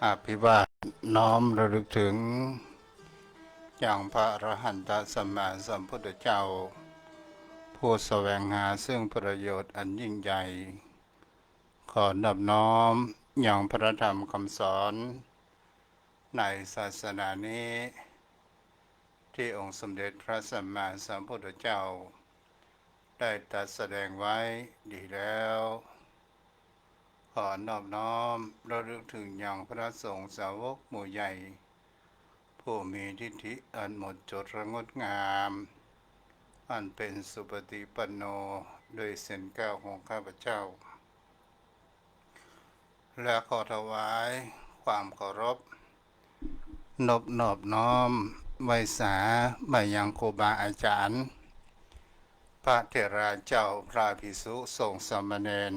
อภิวาทน้อมระลึกถึงอย่างพระอรหันตสัมมาสัมพุทธเจ้าผู้แสวงหาซึ่งประโยชน์อันยิ่งใหญ่ขอนอบน้อมอย่างพระธรรมคำสอนในศาสนานี้ที่องค์สมเด็จพระสัมมาสัมพุทธเจ้าได้ตรัสแสดงไว้ดีแล้วขอนอบน้อมระลึกถึงอย่างพระสงฆ์สาวกหมู่ใหญ่ผู้มีทิฏฐิอันหมดจดระงดงามอันเป็นสุปฏิปันโนโดยเส้นแก้วของข้าพเจ้าและขอถวายความเคารพนอบน้อมไว้สามายังครูบาอาจารย์พระเถระเจ้าพระภิกษุสงฆ์สามเณร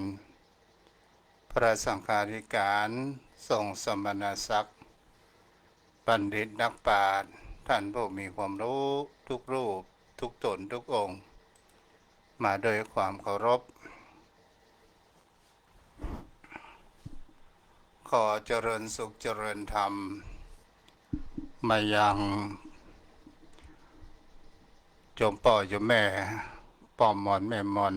พระสังฆาธิการสงฆ์สมณศักดิ์บัณฑิตนักปราชญ์ท่านผู้มีความรู้ทุกรูปทุกตนทุกองค์มาโดยความเคารพขอเจริญสุขเจริญธรรมมายังโยมพ่อโยมแม่พ่อหมอนแม่หมอน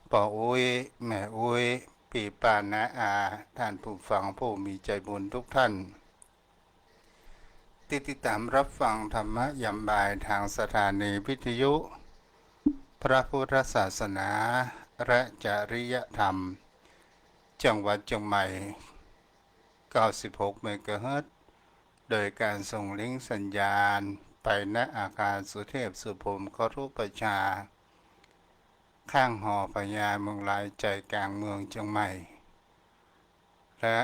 พ่ออุ้ยแม่อุ้ยพี่ป้าน้าอาท่านผู้ฟังผู้มีใจบุญทุกท่านที่ติดตามรับฟังธรรมะยามบ่ายทางสถานีวิทยุพระพุทธศาสนาและจริยธรรมจังหวัดเชียงใหม่96 เมกะเฮิรตซ์โดยการส่งลิงก์สัญญาณไปณอาคารสุเทพสุพรมครุประชาข้างหอพญาเมืองลายใจกลางเมืองเชียงใหม่และ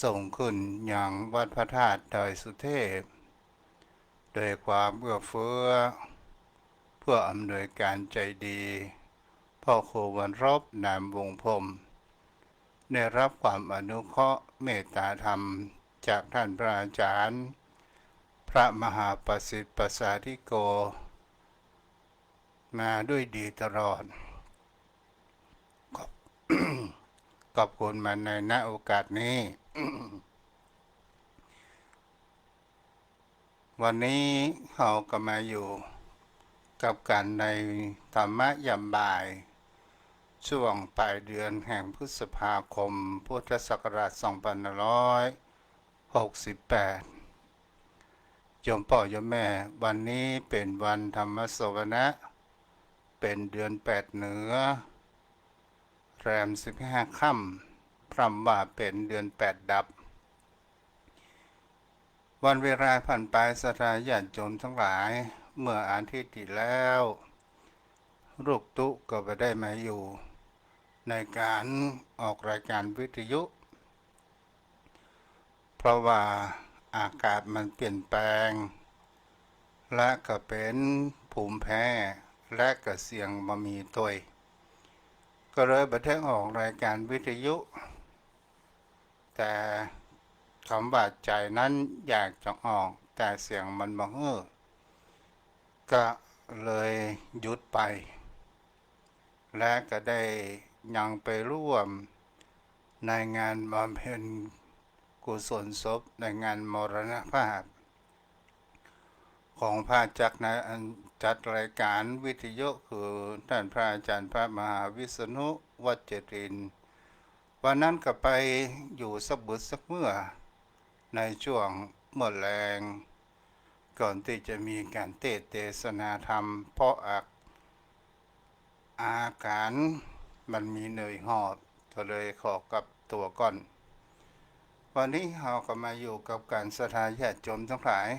ส่งขึ้นยังวัดพระธาตุดอยสุเทพโดยความเอื้อเฟื้อเพื่ออำนวยการใจดีพ่อครูวันรบนามวงพรมได้รับความอนุเคราะห์เมตตาธรรมจากท่านพระอาจารย์พระมหาประสิทธิ์ประสาธิโกมาด้วยดีตลอดขอบ ขอบคุณมาในณโอกาสนี้ วันนี้เราก็มาอยู่กับกันในธรรมะยามบ่ายช่วงปลายเดือนแห่งพฤษภาคมพุทธศักราช2568โยมพ่อโยมแม่วันนี้เป็นวันธรรมสวนะเป็นเดือน8เหนือแรม15ค่ำพร่ำว่าเป็นเดือน8ดับวันเวลาผ่านไปศรัทธาญาติโยมทั้งหลายเมื่ออาทิตย์ที่แล้วลูกตุ๊ก็ไปได้มาอยู่ในการออกรายการวิทยุเพราะว่าอากาศมันเปลี่ยนแปลงและก็เป็นภูมิแพ้และก็เสียงบ่มีตัวก็เลยบันทึกออกรายการวิทยุแต่คำว่าใจนั้นอยากจะออกแต่เสียงมันบ่เฮ้อก็เลยหยุดไปและก็ได้ยังไปร่วมในงานบำเพ็ญกุศลศพในงานมรณภาพของพระจักรในจัดรายการวิทยุคือท่านพระอาจารย์พระมหาวิษณุวัจรินทร์วันนั้นก็ไปอยู่สักบุตรสักเมื่อในช่วงเมื่อแรงก่อนที่จะมีการเทศนาธรรมเพราะอาการมันมีเหนื่อยหอบก็เลยขอกับตัวก่อนวันนี้เราก็มาอยู่กับการศรัทธาญาติโยมทั้งหลาย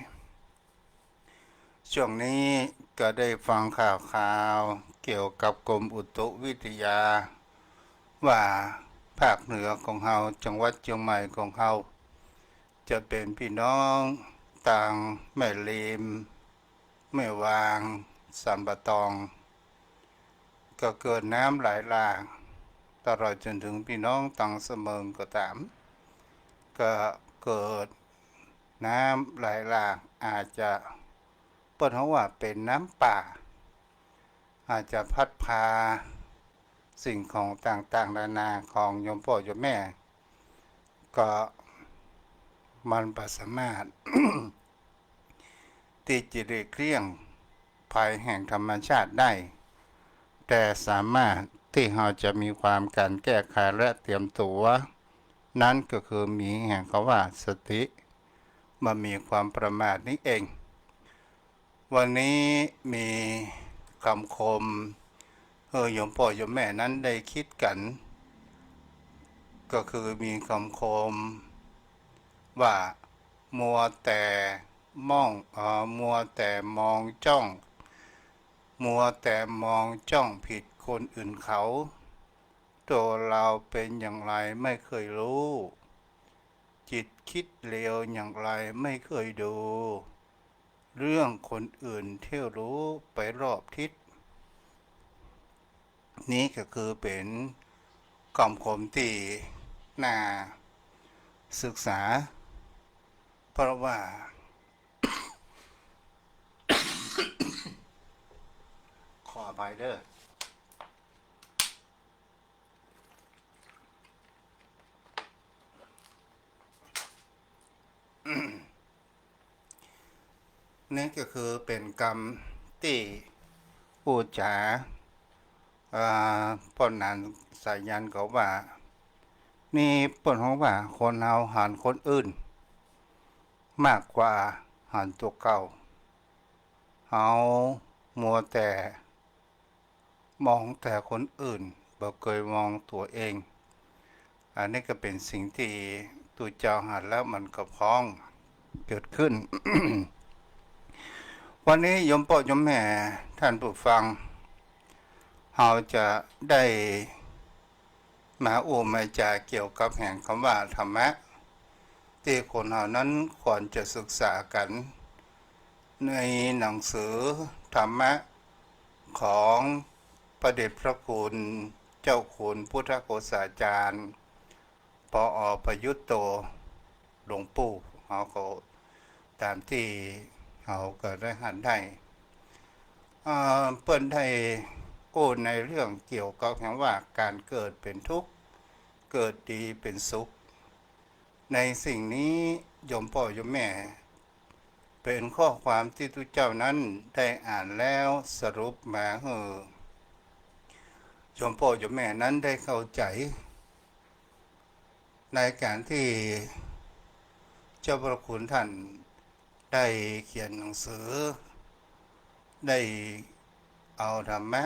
ช่วงนี้ก็ได้ฟังข่าวเกี่ยวกับกรมอุตุวิทยาว่าภาคเหนือของเราจังหวัดเชียงใหม่ของเราจะเป็นพี่น้องต่างแม่ริมแม่วางสันปะตองก็เกิดน้ำไหลหลากตลอดจนถึงพี่น้องต่างเสมิงก็ตามก็เกิดน้ำไหลหลากอาจจะเปิดหัวว่าเป็นน้ำป่าอาจจะพัดพาสิ่งของต่างๆนานาของโยมพ่อโยมแม่ก็ มันบ่สามารถ ที่จะได้เคลี่ยงภัยแห่งธรรมชาติได้ แต่สามารถที่เราจะมีความการแก้ไขและเตรียมตัว นั้นก็คือมีแห่งเขาว่าสติมันมีความประมาทนี้เอง วันนี้มีคำคมโยมพ่อโยมแม่นั้นได้คิดกัน ก็คือมีคำคมว่ามัวแต่มัวแต่มองจ้องมัวแต่มองจ้องผิดคนอื่นเขาตัวเราเป็นอย่างไรไม่เคยรู้จิตคิดเลวอย่างไรไม่เคยดูเรื่องคนอื่นเที่ยวรู้ไปรอบทิศนี้ก็คือเป็นคำคมที่น่าศึกษาเพราะว่า ขออภัยเด้อนี่ก็คือเป็นกรรมที่พูดจาป้นนั้นสายันเขาว่านี่ป้นของว่าคนเอาหันคนอื่นมากกว่าหันตัวเก่าเอามัวแต่มองแต่คนอื่นบ่เคยมองตัวเองอันนี้ก็เป็นสิ่งที่ตัวเจ้าหันแล้วมันก็พ้องเกิดขึ้น วันนี้โยมพ่อโยมแม่ท่านผู้ฟังเราจะได้มามาจาเกี่ยวกับแห่งคำว่าธรรมะที่คนเรานั้นควรจะศึกษากันในหนังสือธรรมะของพระเดชพระคุณเจ้าคุณพุทธโฆษาจารย์ปอประยุตโตหลวงปู่เขาก็ตามที่เขาเกิดได้หันได้เปิ้นได้โอ้ในเรื่องเกี่ยวกับคำว่าการเกิดเป็นทุกข์เกิดดีเป็นสุขในสิ่งนี้โยมพ่อโยมแม่เป็นข้อความที่ทุกเจ้านั้นได้อ่านแล้วสรุปมาโยมพ่อโยมแม่นั้นได้เข้าใจในการที่เจ้าพระคุณท่านได้เขียนหนังสือได้เอาธรรมะ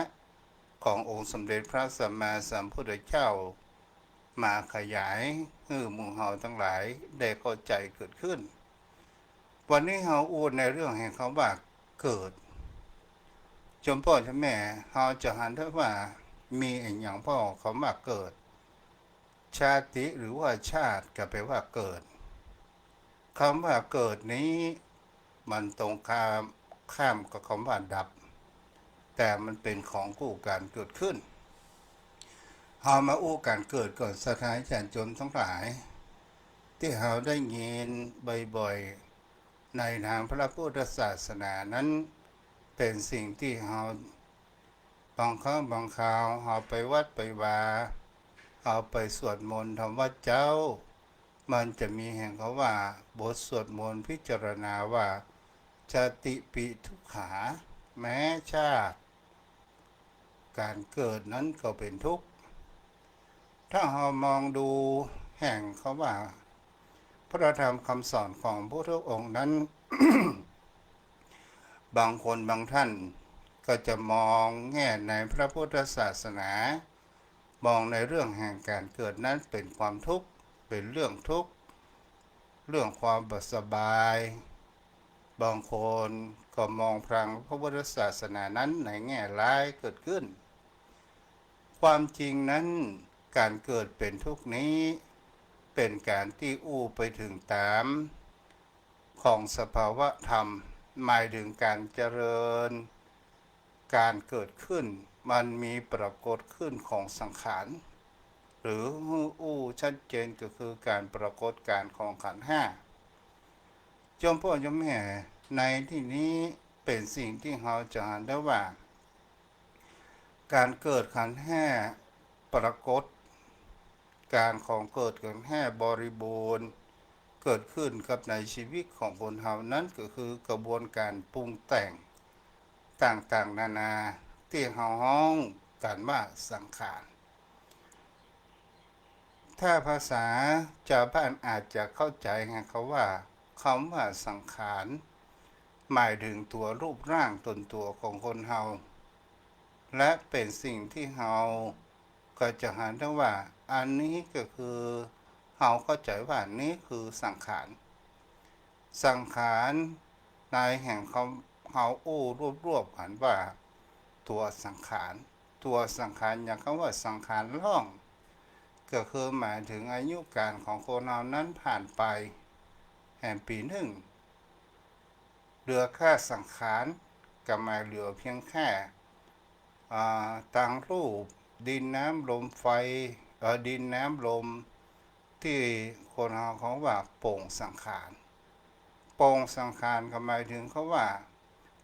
ขององค์สมเด็จพระสัมมาสัมพุทธเจ้ามาขยายให้หมู่เฮาทั้งหลายได้เข้าใจเกิดขึ้นวันนี้เฮาอูดในเรื่องแห่งคำว่าเกิดจมพ่อจมแม่เฮาจะหันได้ว่ามีอย่างพ่อคำว่าเกิดชาติหรือว่าชาติก็แปลว่าเกิดคำว่าเกิดนี้มันตรงข้ามกับคำว่าดับแต่มันเป็นของคู่การเกิดขึ้นเฮามาอู้การเกิดก่อนสถานจารย์จนทั้งหลายที่เฮาได้ยินบ่อยๆในทางพระพุทธศาสนานั้นเป็นสิ่งที่เฮาบางครั้งบางคราวเฮาไปวัดไปวาเฮาไปสวดมนต์ทำวัดเจ้ามันจะมีแห่งเขาว่าบทสวดมนต์พิจารณาว่าชาติปิทุกขาแม้ชาติการเกิดนั้นก็เป็นทุกข์ถ้าเรามองดูแห่งเขาว่าพระธรรมคำสอนของพระพุทธองค์นั้น บางคนบางท่านก็จะมองแง่ในพระพุทธศาสนามองในเรื่องแห่งการเกิดนั้นเป็นความทุกข์เป็นเรื่องทุกข์เรื่องความบสบายบางคนก็มองพลังพระพุทธศาสนานั้นในแง่ร้ายเกิดขึ้นความจริงนั้นการเกิดเป็นทุกข์นี้เป็นการที่อู้ไปถึงตามของสภาวะธรรมหมายถึงการเจริญการเกิดขึ้นมันมีปรากฏขึ้นของสังขารหรืออู้ชัดเจนก็คือการปรากฏการของขันธ์ห้าโยมพ่อโยมแม่ในที่นี้เป็นสิ่งที่เราจะเห็นได้ว่าการเกิดขันธ์ห้าปรากฏการของเกิดขันธ์ห้าบริบูรณ์ เกิดขึ้นกับในชีวิตของคนเฮานั้นก็คือกระบวนการปรุงแต่งต่างๆนานาที่เฮาฮ้องกันว่าสังขารถ้าภาษาชาวบ้านอาจจะเข้าใจไงเขาว่าคำว่าสังขารหมายถึงตัวรูปร่างตนตัวของคนเฮาและเป็นสิ่งที่เฮาก็จะหันได้ว่าอันนี้ก็คือเฮาเข้าใจว่านี้คือสังขารสังขารในแห่งเขาเฮาอู้รวบๆกันว่าตัวสังขารตัวสังขารอย่างคำว่าสังขารล่องก็คือหมายถึงอายุการของคนเรานั้นผ่านไปแห่งปีหนึ่งเหลือแค่สังขารก็หมายเหลือเพียงแค่ต่างรูปดินน้ำลมไฟดินน้ำลมที่คนเราเขาว่าโป่งสังขารโป่งสังขารก็หมายถึงเขาว่า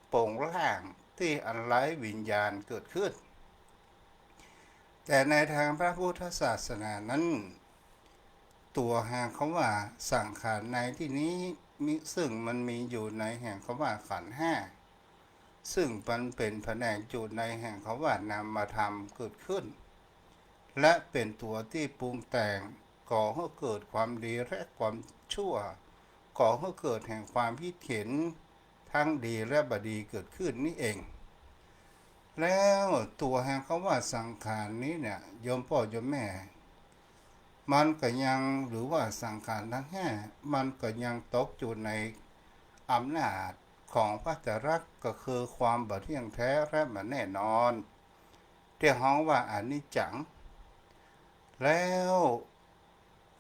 โป่งล่างที่อันไร้วิญญาณเกิดขึ้นแต่ในทางพระพุทธศาสนานั้นตัวแห่งคำว่าสังขารในที่นี้มีซึ่งมันมีอยู่ในแห่งคำว่าขันธ์ห้าซึ่งมันเป็นแผนกอยู่ในแห่งคำว่านามธรรมเกิดขึ้นและเป็นตัวที่ปรุงแต่งก่อให้เกิดความดีและความชั่วก่อให้เกิดแห่งความคิดเห็นทั้งดีและบดีเกิดขึ้นนี่เองแล้วตัวแห่งคำว่าสังขารนี้เนี่ยโยมพ่อโยมแม่มันก็ยังหรือว่าสังขารทั้งห้ามันก็ยังตกอยู่ในอำนาจของพระไตรลักษณ์ก็คือความบ่เที่ยงแท้และไม่แน่นอนที่ฮ้องว่าอนิจจังแล้ว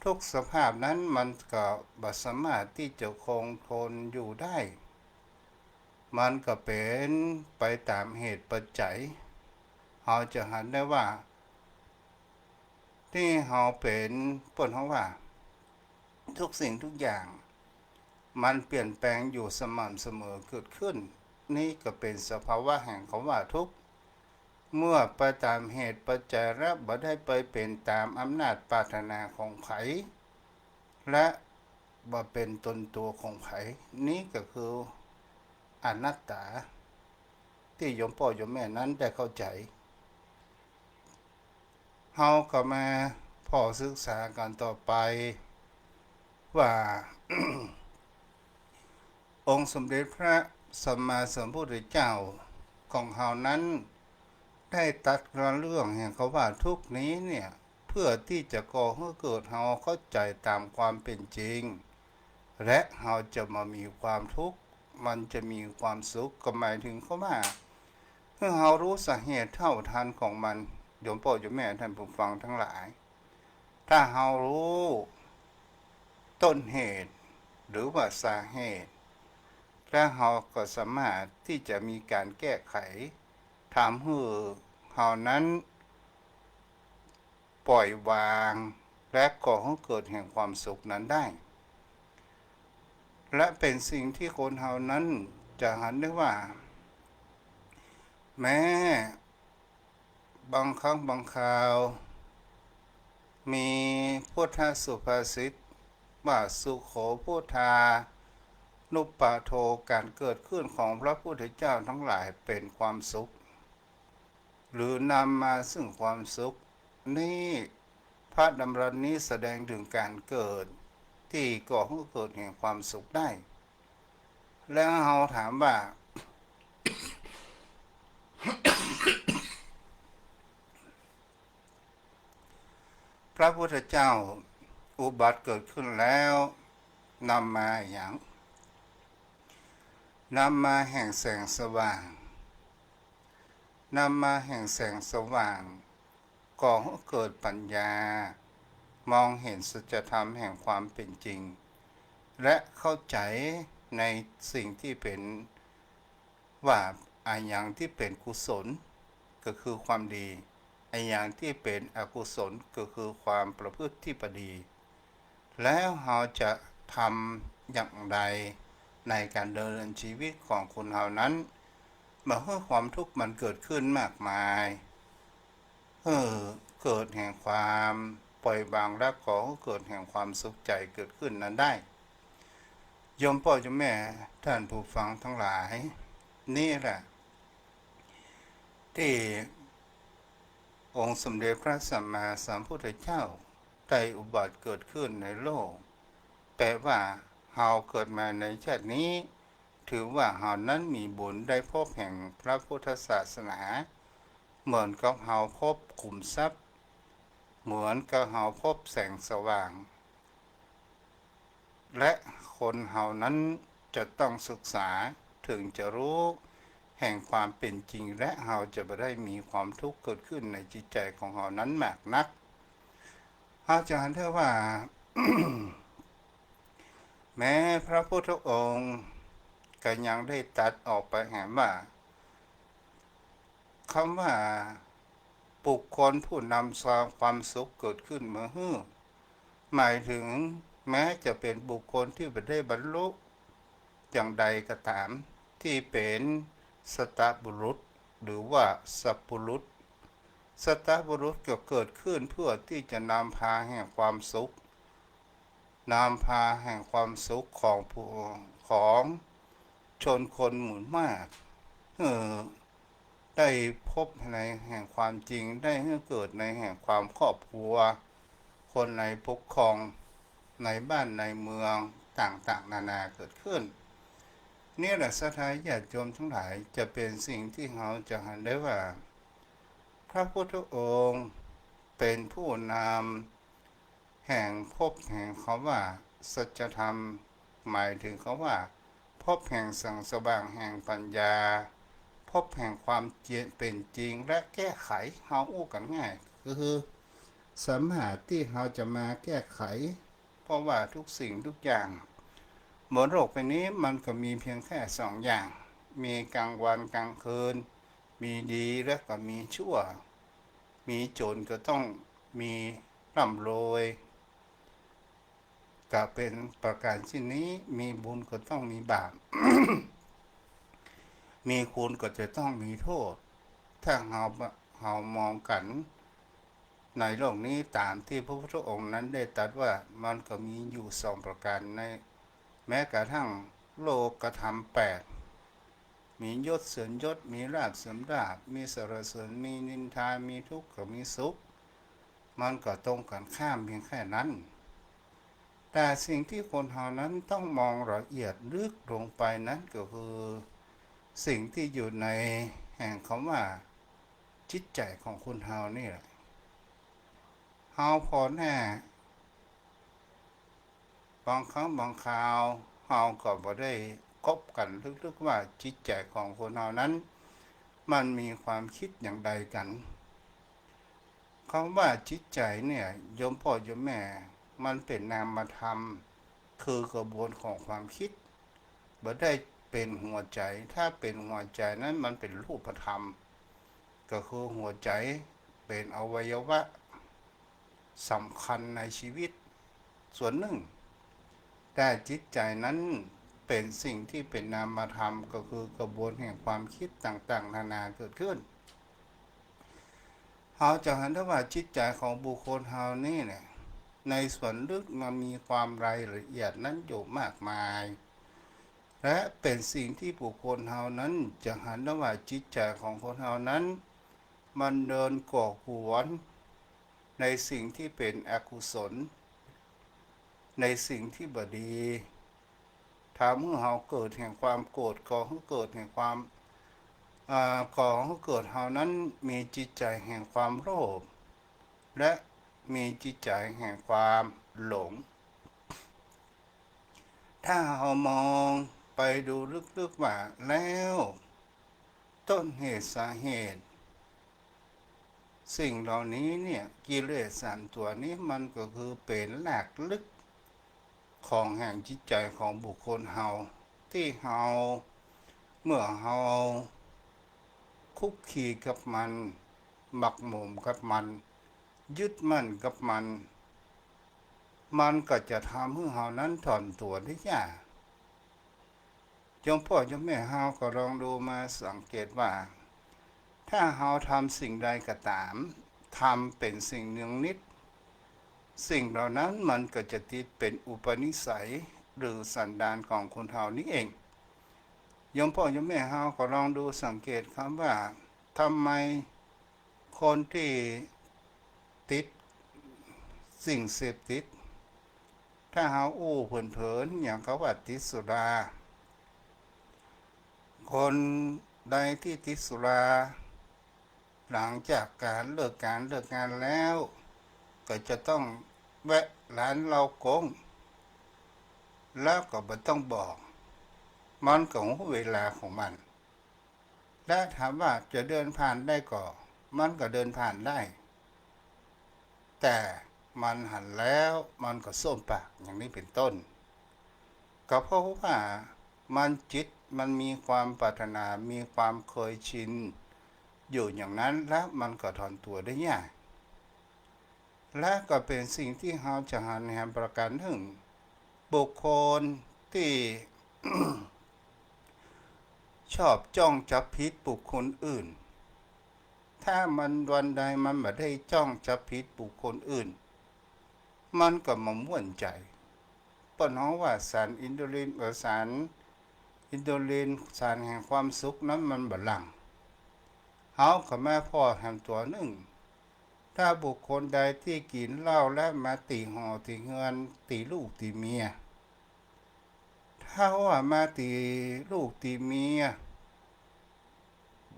ทุกสภาพนั้นมันก็บ่สามารถที่จะคงทนอยู่ได้มันก็เป็นไปตามเหตุปัจจัยเราจะหันได้ว่าที่เราเป็นเปิ้นเขาว่าทุกสิ่งทุกอย่างมันเปลี่ยนแปลงอยู่สม่ำเสมอเกิดขึ้นนี่ก็เป็นสภาวะแห่งคำว่าทุกข์เมื่อไปตามเหตุปัจจัยและบ่ได้ไปเป็นตามอำนาจปรารถนาของไผและบ่เป็นตนตัวของไผนี้ก็คืออนัตตาที่โยมพ่อโยมแม่นั้นได้เข้าใจเฮาก็มาพอศึกษากันต่อไปว่า องค์สมเด็จพระสัมมาสัมพุทธเจ้าของเฮานั้นได้ตัดเรื่องแห่งเขาว่าทุกนี้เนี่ยเพื่อที่จะก่อให้เกิดเฮาเข้าใจตามความเป็นจริงและเฮาจะมามีความทุกข์มันจะมีความสุขก็หมายถึงเขาว่าเมื่อเฮารู้สาเหตุเท่าทันของมันโยมพ่อโยมแม่ท่านผู้ฟังทั้งหลายถ้าเฮารู้ต้นเหตุหรือว่าสาเหตุและเฮาก็สามารถที่จะมีการแก้ไขทำให้เฮานั้นปล่อยวางและก่อให้เกิดแห่งความสุขนั้นได้และเป็นสิ่งที่คนเฮานั้นจะหันได้ว่าแม้บางครั้งบางคราวมีพุทธสุภาษิตว่าสุโขพุทธานุปปาโทการเกิดขึ้นของพระพุทธเจ้าทั้งหลายเป็นความสุขหรือนำมาซึ่งความสุขนี่พระดำรัสนี้แสดงถึงการเกิดที่ก่อให้เกิดแห่งความสุขได้แล้วเราถามว่า พระพุทธเจ้าอุบัติเกิดขึ้นแล้วนำมาอย่างนำมาแห่งแสงสว่างนำมาแห่งแสงสว่างก่อให้เกิดปัญญามองเห็นสัจธรรมแห่งความเป็นจริงและเข้าใจในสิ่งที่เป็นว่าอย่างที่เป็นกุศลก็คือความดีอย่างที่เป็นอกุศลก็คือความประพฤติที่ไม่ดีแล้วเราจะทำอย่างไรในการดำเนินชีวิตของคนเรานั้นเมื่อความทุกข์มันเกิดขึ้นมากมายเกิดแห่งความปล่อยวางและก่อให้เกิดแห่งความสุขใจเกิดขึ้นนั้นได้ โยมพ่อโยมแม่ท่านผู้ฟังทั้งหลาย นี่แหละที่องค์สมเด็จพระสัมมาสัมพุทธเจ้าได้อุบัติเกิดขึ้นในโลกแปลว่าเฮาเกิดมาในชาตินี้ ถือว่าเฮานั้นมีบุญได้พบแห่งพระพุทธศาสนาเหมือนกับเฮาพบขุมทรัพย์เหมือนกับเฮาพบแสงสว่างและคนเฮานั้นจะต้องศึกษาถึงจะรู้แห่งความเป็นจริงและเฮาจะไม่ได้มีความทุกข์เกิดขึ้นในจิตใจของเฮานั้นมากนักอาจารย์เท่าว่า แม้พระพุทธองค์ก็ยังได้ตัดออกไปแห่งว่าคำว่าบุคคลผู้นำความสุขเกิดขึ้นเมื่อฮื้อหมายถึงแม้จะเป็นบุคคลที่ไม่ได้บรรลุอย่างใดก็ตามที่เป็นสัตบุรุษหรือว่าสัพพุรุษสัตบุรุษก็เกิดขึ้นเพื่อที่จะนำพาแห่งความสุขนำพาแห่งความสุขของชนคนหมู่มากได้พบในแห่งความจริงได้เกิดในแห่งความครอบครัวคนในปกครองในบ้านในเมืองต่างๆนานาเกิดขึ้นนี่แหละศรัทธาญาติโยมทั้งหลายจะเป็นสิ่งที่เราจะเห็นได้ว่าพระพุทธองค์เป็นผู้นำแห่งพบแห่งคำว่าสัจธรรมหมายถึงคำว่าพบแห่งแสงสว่างแห่งปัญญาพบแห่งความเป็นจริงและแก้ไขเฮาอู้กันง่ายคือสามารถที่เราจะมาแก้ไขเพราะว่าทุกสิ่งทุกอย่างบนโลกใบนี้มันก็มีเพียงแค่สองอย่างมีกลางวันกลางคืนมีดีและก็มีชั่วมีจนก็ต้องมีร่ำรวยก็เป็นประการเช่นนี้มีบุญก็ต้องมีบาป มีคุณก็จะต้องมีโทษถ้าเรามองกันในโลกนี้ตามที่พระพุทธองค์นั้นได้ตรัสว่ามันก็มีอยู่สองประการในแม้กระทั่งโลกธรรม8มียศเสริญยศมีลาภเสริมลาภมีสรรเสริญมีนินทามีทุกข์ก็มีสุขมันก็ตรงกันข้ามเพียงแค่นั้นแต่สิ่งที่คนเฮานั้นต้องมองละเอียดลึกลงไปนั้นก็คือสิ่งที่อยู่ในแห่งคำว่าจิตใจของคนเฮานี่แหละเฮาพอแน่บางครั้งบางคราวเฮาก็บ่ได้คบกันลึกๆว่าจิตใจของคนเฮานั้นมันมีความคิดอย่างใดกันคำว่าจิตใจเนี่ยโยมพ่อโยมแม่มันเป็นนามธรรมคือกระบวนของความคิดบ่ได้เป็นหัวใจถ้าเป็นหัวใจนั้นมันเป็นรูปธรรมก็คือหัวใจเป็นอวัยวะสำคัญในชีวิตส่วนหนึ่งแต่จิตใจนั้นเป็นสิ่งที่เป็นนามธรรมก็คือกระบวนแห่งความคิดต่างๆนานาเกิดขึ้นเราจะเห็นได้ว่าจิตใจของบุคคลเรานี่เนี่ยในส่วนลึกมันมีความรายละเอียดนั้นอยู่มากมายและเป็นสิ่งที่บุคคลเรานั้นจะเห็นได้ว่าจิตใจของคนเรานั้นมันเดินก่อกวนในสิ่งที่เป็นอกุศลในสิ่งที่บดีทำให้เราเกิดแห่งความโกรธก่อให้เกิดแห่งความก่อให้เกิดเรานั้นมีจิตใจแห่งความโลภและมีจิตใจแห่งความหลงถ้าเรามองไปดูลึกๆว่าแล้วต้นเหตุสาเหตุสิ่งเหล่านี้เนี่ยกิเลส3ตัวนี้มันก็คือเป็นหลักลึกของแห่งจิตใจของบุคคลเฮาที่เฮาเมื่อเฮาคุกคีกับมันหมักหมมกับมันยึดมั่นกับมันก็จะทำให้เฮานั้นถอนตัวได้ยากโยมพ่อโยมแม่เฮาก็ลองดูมาสังเกตว่าถ้าเฮาทำสิ่งใดก็ตามทำเป็นสิ่งเนืองนิดสิ่งเหล่านั้นมันก็จะติดเป็นอุปนิสัย หรือสันดานของคนเฮานี่เองโยมพ่อโยมแม่เฮาก็ลองดูสังเกตครับว่าทำไมคนที่ติดสิ่งเสพติดถ้าเฮาอู้เผินๆอย่างเขาว่าติดสุราคนใดที่ติดสุราหลังจากการเลิกงานแล้วก็จะต้องแวะร้านเหล้ากงแล้วก็บ่ต้องบอกมันก็เวลาของมันและถามว่าจะเดินผ่านได้ก็มันก็เดินผ่านได้แต่มันหันแล้วมันก็ส้มปากอย่างนี้เป็นต้นก็เพราะว่ามันจิตมันมีความปรารถนามีความเคยชินอยู่อย่างนั้นแล้วมันก็ถอนตัวได้ยากและก็เป็นสิ่งที่เราจะหันแหมประการหนึ่งบุคคลที่ ชอบจ้องจับผิดบุคคลอื่นถ้ามันวันใดมันไม่ได้จ้องจับผิดบุคคลอื่นมันก็มาม่วนใจเปิ้นฮ้องว่าสารอินโดลินสารอินโดลินสารแห่งความสุขนั้นมันบ่หลั่งเฮาก็มาพอแห่งตัวหนึ่งถ้าบุคคลใดที่กินเหล้าและมาตีหอตีเฮือนตีลูกตีเมียถ้าว่ามาตีลูกตีเมีย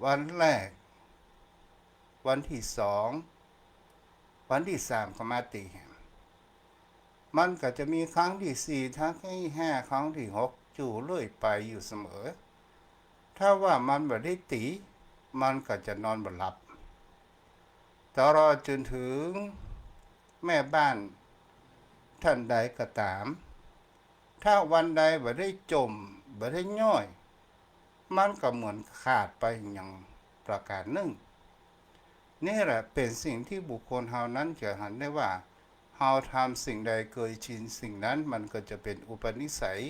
วันแรกวันที่สองวันที่สามก็มาตีมันก็จะมีครั้งที่สี่ทั้งที่ห้าครั้งที่หกจู่เรื่อยไปอยู่เสมอถ้าว่ามันบ่ได้ตีมันก็จะนอนบ่หลับตลอดจนถึงแม่บ้านท่านใดก็ตามถ้าวันใดบ่ได้จมบ่ได้ย่อยมันก็เหมือนขาดไปอย่างประการหนึ่งนี่แหละเป็นสิ่งที่บุคคลเฮานั้นจะหันได้ว่าเฮาทำสิ่งใดเคยชินสิ่งนั้นมันก็จะเป็นอุปนิสัย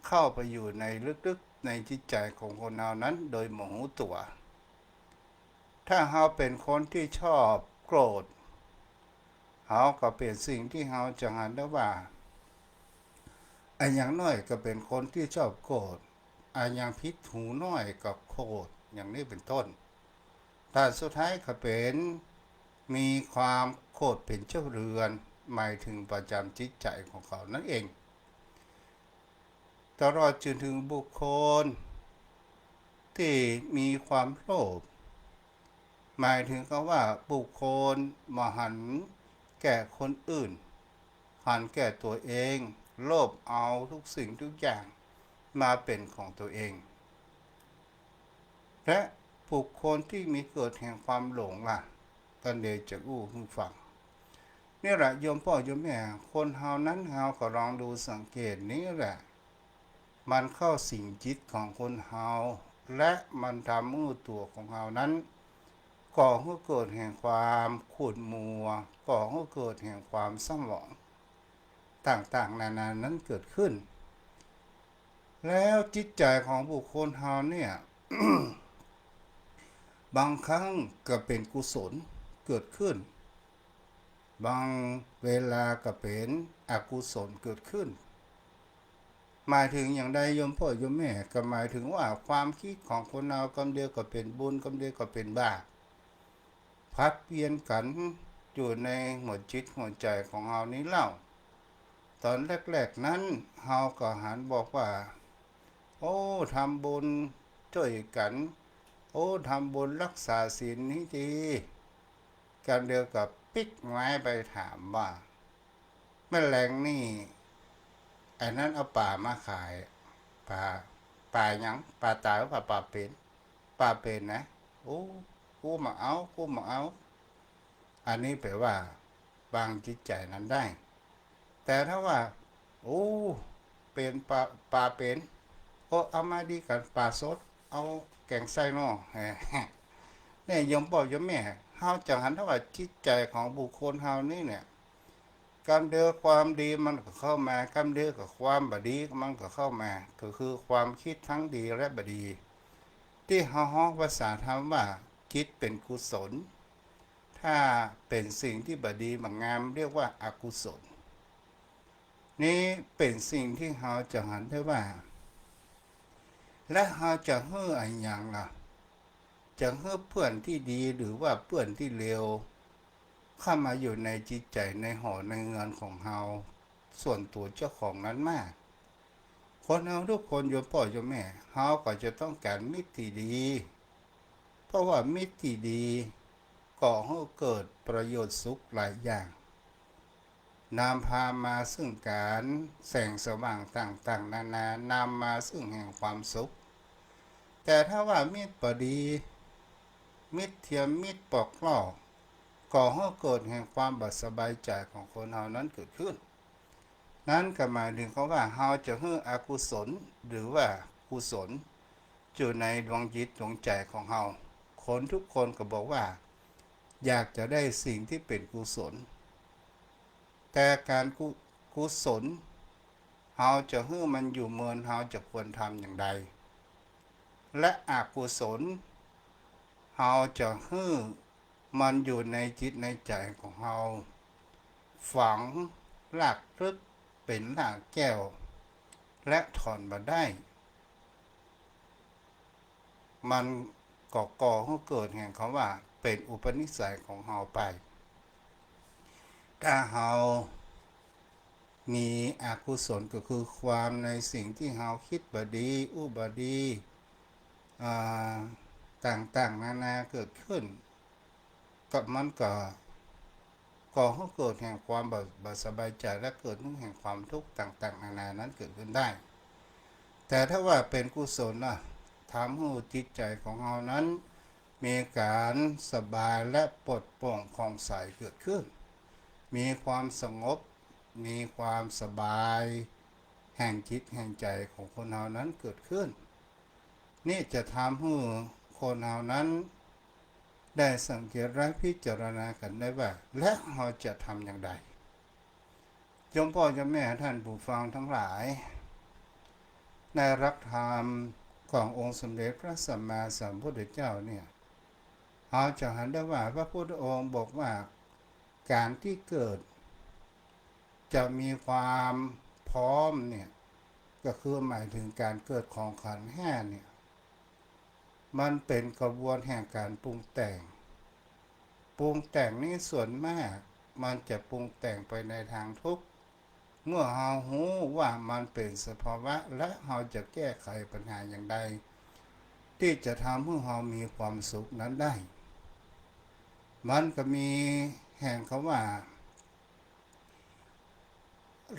เข้าไปอยู่ในลึกๆในจิตใจของคนเฮานั้นโดยบ่รู้ตัวถ้าเฮาเป็นคนที่ชอบโกรธเฮาก็เป็นสิ่งที่เฮาจะหันได้ว่าอย่างน้อยก็เป็นคนที่ชอบโกรธอย่างพิษหูน้อยก็โกรธอย่างนี้เป็นต้นแต่สุดท้ายก็เป็นมีความโกรธเป็นเจ้าเรือนหมายถึงประจำจิตใจของเขานั่นเองตลอดจนถึงบุคคลที่มีความโลภหมายถึงเขาว่าบุคคลมาหันแก่คนอื่นหันแก่ตัวเองโลภเอาทุกสิ่งทุกอย่างมาเป็นของตัวเองและบุคคลที่มีเกิดแห่งความหลงล่ะกันเดจะอู้ให้ฟังนี่แหละโยมพ่อโยมแม่คนเฮานั้นเฮาก็ลองดูสังเกตนี้แหละมันเข้าสิงจิตของคนเฮาและมันทำมือตัวของเฮานั้นก่อให้เกิดแห่งความขุ่นมัวก่อให้เกิดแห่งความซ้ำหมองต่างๆนานานั้นเกิดขึ้นแล้วจิตใจของบุคคลเฮาเนี่ย บางครั้งก็เป็นกุศลเกิดขึ้นบางเวลาก็เป็นอกุศลเกิดขึ้นหมายถึงอย่างใดโยมพ่อโยมแม่ก็หมายถึงว่าความคิดของคนเรากำเดียวก็เป็นบุญกำเดียวก็เป็นบาปพัดเปลี่ยนกันอยู่ในหัวจิตหัวใจของเรานี้เล่าตอนแรกๆนั้นเฮาก็หันบอกว่าโอ้ทำบุญช่วยกันโอ้ทำบุญรักษาศีลนี้ดีกันเดียวกับปิกไม้ไปถามว่าแม่แรงนี่ไอ้นั้นเอาป่ามาขายป่าหยังป่าตายหรือป่าเป็นนะโอ้กูมาเอาอันนี้แปลว่าบางจิตใจนั้นได้แต่ถ้าว่าโอ้เป็นป่าเป็นโอ้เอามาดีกันป่าสดเอาแกงไส้นอเนี่ยยมพ่อยมแม่เฮาจังหันว่าจิตใจของบุคคลเฮานี่เนี่ยกำเดือความดีมันก็เข้ามากำเดือกับความบดีมันก็เข้ามาก็คือความคิดทั้งดีและบดีที่เฮาฮ้องภาษาธรรมว่าคิดเป็นกุศลถ้าเป็นสิ่งที่บดีบางงามเรียกว่าอกุศล นี้เป็นสิ่งที่เราจะหันได้ว่าและเราจะเฮืออันอย่างล่ะจะเฮือเพื่อนที่ดีหรือว่าเพื่อนที่เลวเข้ามาอยู่ในจิตใจในหอในเงินของเราส่วนตัวเจ้าของนั้นมากคนเราทุกคนโยมพ่อโยมแม่เราก็จะต้องการมิตรที่ดีเพราะว่ามิตรที่ดีก่อให้เกิดประโยชน์สุขหลายอย่างนำพามาซึ่งการแสงสว่างต่างๆนานำมาซึ่งแห่งความสุขแต่ถ้าว่ามิตรบ่ดีมิตรเทียมมิตรปอกลอกก่อให้เกิดแห่งความบ่สบายใจของคนเฮานั้นเกิดขึ้นนั้นก็หมายถึงเขาว่าเฮาจะให้อกุศลหรือว่ากุศลอยู่ในดวงจิตดวงใจของเฮาคนทุกคนก็บอกว่าอยากจะได้สิ่งที่เป็นกุศลแต่การกุศลเฮาจะให้มันอยู่เมือนเฮาจะควรทำอย่างใดและอกุศลเฮาจะให้มันอยู่ในจิตในใจของเฮาฝังรากลึกเป็นรากแก้วและถอนมาได้มันก่อให้เกิดแห่งคำว่าเป็นอุปนิสัยของเฮาไปถ้าเฮามีอกุศลก็คือความในสิ่งที่เฮาคิดบ่ดีอุบดีต่างๆนานาเกิดขึ้นกับมันก่อให้เกิดแห่งความบ่สบายใจและเกิดแห่งความทุกข์ต่างๆนานานั้นเกิดขึ้นได้แต่ถ้าว่าเป็นกุศลนะทำให้จิตใจของเรานั้นมีการสบายและปลดปล่องผ่องใสเกิดขึ้นมีความสงบมีความสบายแห่งจิตแห่งใจของคนเรานั้นเกิดขึ้นนี่จะทำให้คนเรานั้นได้สังเกตและพิจารณากันได้ว่าและเราจะทำอย่างไรโยมพ่อโยมแม่ท่านผู้ฟังทั้งหลายในหลักธรรมขององค์สมเด็จพระสัมมาสัมพุทธเจ้าเนี่ยเราจะเห็นได้ว่าพระพุทธองค์บอกว่าการที่เกิดจะมีความพร้อมเนี่ยก็คือหมายถึงการเกิดของขันธ์ห้าเนี่ยมันเป็นกระบวนแห่งการปรุงแต่งนี้ส่วนมากมันจะปรุงแต่งไปในทางทุกข์เมื่อเรารู้ว่ามันเป็นสภาวะและเราจะแก้ไขปัญหาอย่างใดที่จะทำให้เรามีความสุขนั้นได้มันก็มีแห่งคำว่า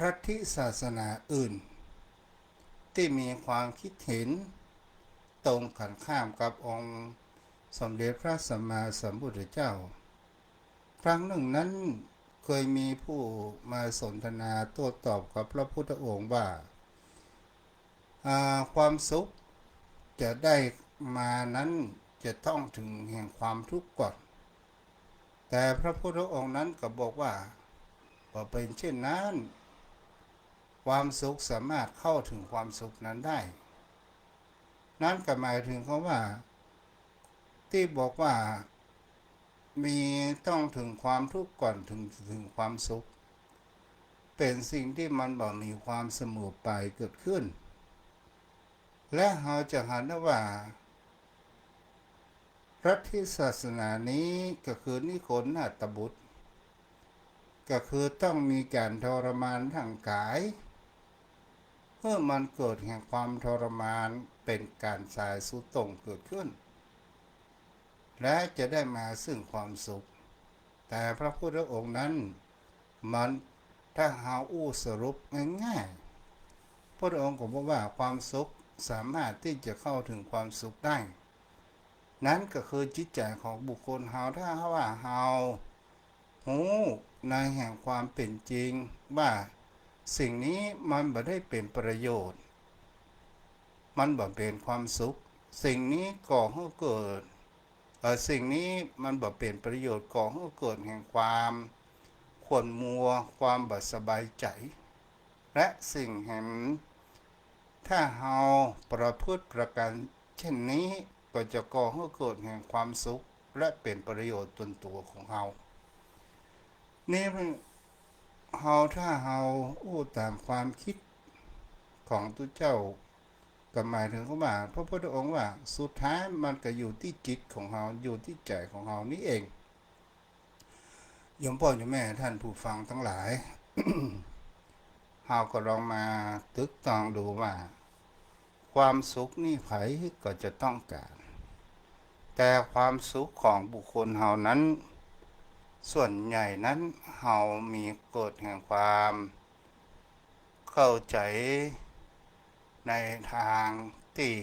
ลัทธิศาสนาอื่นที่มีความคิดเห็นตรงกันข้ามกับองค์สมเด็จพระสัมมาสัมพุทธเจ้าครั้งหนึ่งนั้นเคยมีผู้มาสนทนาโต้ตอบกับพระพุทธองค์ว่าความสุขจะได้มานั้นจะต้องถึงแห่งความทุกข์ก่อนแต่พระพุทธองค์นั้นก็บอกว่าเป็นเช่นนั้นความสุขสามารถเข้าถึงความสุขนั้นได้นั่นก็หมายถึงเขาว่าที่บอกว่ามีต้องถึงความทุกข์ก่อนถึงความสุขเป็นสิ่งที่มันบ่มีความเสมอไปเกิดขึ้นและเราจะเห็นได้ว่าลัทธิศาสนานี้ก็คือนิโคลนาตบุตรก็คือต้องมีการทรมานทางกายเมื่อมันเกิดแห่งความทรมานเป็นการสายสุดตรงเกิดขึ้นและจะได้มาซึ่งความสุขแต่พระพุทธองค์นั้นมันถ้าหาสรุปง่ายๆพระองค์ก็บอกว่าความสุขสามารถที่จะเข้าถึงความสุขได้นั้นก็คือจิตใจของบุคคลเฮาถ้าว่าเฮารู้ในแห่งความเป็นจริงว่าสิ่งนี้มันบ่ได้เป็นประโยชน์มันบ่เป็นความสุขสิ่งนี้ก่อให้เกิดสิ่งนี้มันบ่เป็นประโยชน์ก่อให้เกิดแห่งความขวนมัวความบ่สบายใจและสิ่งแห่งถ้าเฮาประพฤติประการเช่นนี้ก็จะก่อให้เกิดแห่งความสุขและเป็นประโยชน์ตนตัวของเฮานี่ ถ้าเฮาอู้ตามความคิดของตุเจ้าก็หมายถึงว่าพระพุทธองค์ว่าสุดท้ายมันก็อยู่ที่จิตของเฮาอยู่ที่ใจของเฮานี่เองโยมพ่อโยมแม่ท่านผู้ฟังทั้งหลาย เฮาก็ลองมาตึกตองดูว่าความสุขนี่ไผก็จะต้องการแต่ความสุขของบุคคลเฮานั้นส่วนใหญ่นั้นเฮามีกฎแห่งความเข้าใจในทางที่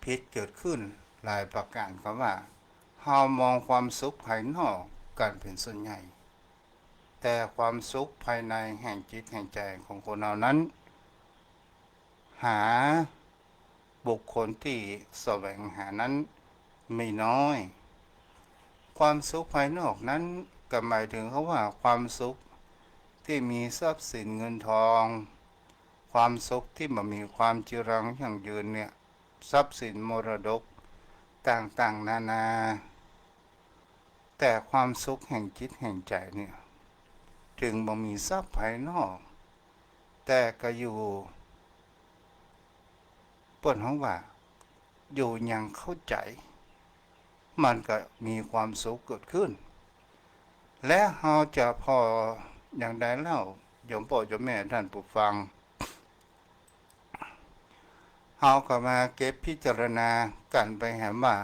ผิดเกิดขึ้นหลายประการคำว่าเฮามองความสุขภายนอกกันเป็นส่วนใหญ่แต่ความสุขภายในแห่งจิตแห่งใจของคนเรานั้นหาบุคคลที่แสวงหานั้นไม่น้อยความสุขภายนอกนั้นก็หมายถึงเขาว่าความสุขที่มีทรัพย์สินเงินทองความสุขที่มันมีความจีรังยั่งยืนเนี่ยทรัพย์สินมรดกต่างๆนานาแต่ความสุขแห่งจิตแห่งใจเนี่ยถึงบ่มีทรัพย์ภายนอกแต่ก็อยู่เปิ้นฮ้องว่าอยู่อย่างเข้าใจมันก็มีความสุขเกิดขึ้นและเฮาจะพออย่างใดเล่าโยมพ่อโยมแม่ท่านผู้ฟังเฮาก็มาเก็บพิจารณากันไปแหมว่า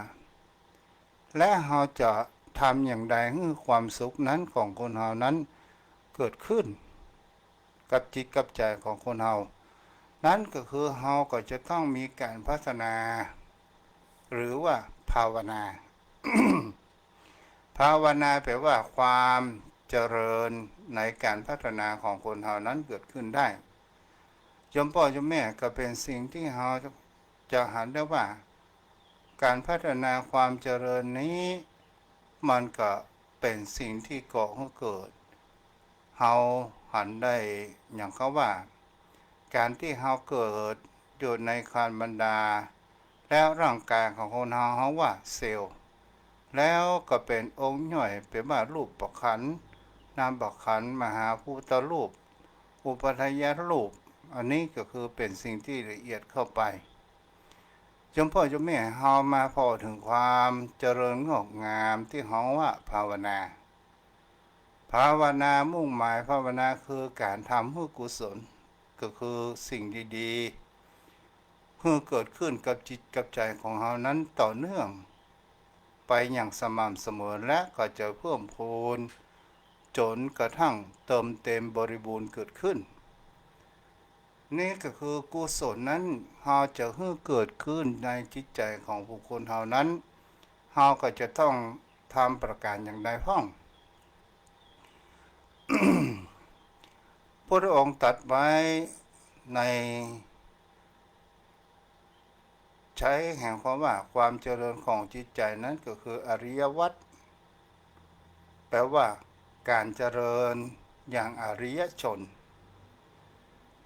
และเฮาจะทำอย่างใดให้ความสุขนั้นของคนเฮานั้นเกิดขึ้นกับจิตกับใจของคนเฮานั้นก็คือเฮาก็จะต้องมีการพัฒนาหรือว่าภาวนา ภาวนาแปลว่าความเจริญในการพัฒนาของคนเฮานั้นเกิดขึ้นได้โยมพ่อโยมแม่ก็เป็นสิ่งที่เฮาจะหันได้ว่าการพัฒนาความเจริญนี้มันก็เป็นสิ่งที่ก่อให้เกิดเฮาหันได้อย่างเขาว่าการที่เฮาเกิดอยู่ในครรภ์มารดาแล้วร่างกายของคนเฮาว่าเซลล์แล้วก็เป็นองค์ย่อยเป็นว่ารูปประขันธ์นามประขันธ์มหาภูตรูปอุปทายรูปอันนี้ก็คือเป็นสิ่งที่ละเอียดเข้าไปโยมพ่อโยมแม่เฮามาพอถึงความเจริญงอกงามที่เฮาว่าภาวนาภาวนามุ่งหมายภาวนาคือการทำให้กุศลก็คือสิ่งดีๆเพื่อเกิดขึ้นกับจิตกับใจของเฮานั้นต่อเนื่องไปอย่างสม่ำเสมอและก็จะเพิ่มพูนจนกระทั่งเติมเต็มบริบูรณ์เกิดขึ้นนี่ก็คือกุศลนั้นเฮาจะให้เกิดขึ้นในจิตใจของบุคคลเฮานั้นเฮาก็จะต้องทำประการอย่างใดพ้อง พระองค์ตรัสไว้ในใช้แห่งความว่าความเจริญของจิตใจนั้นก็คืออริยวัตรแปลว่าการเจริญอย่างอริยชน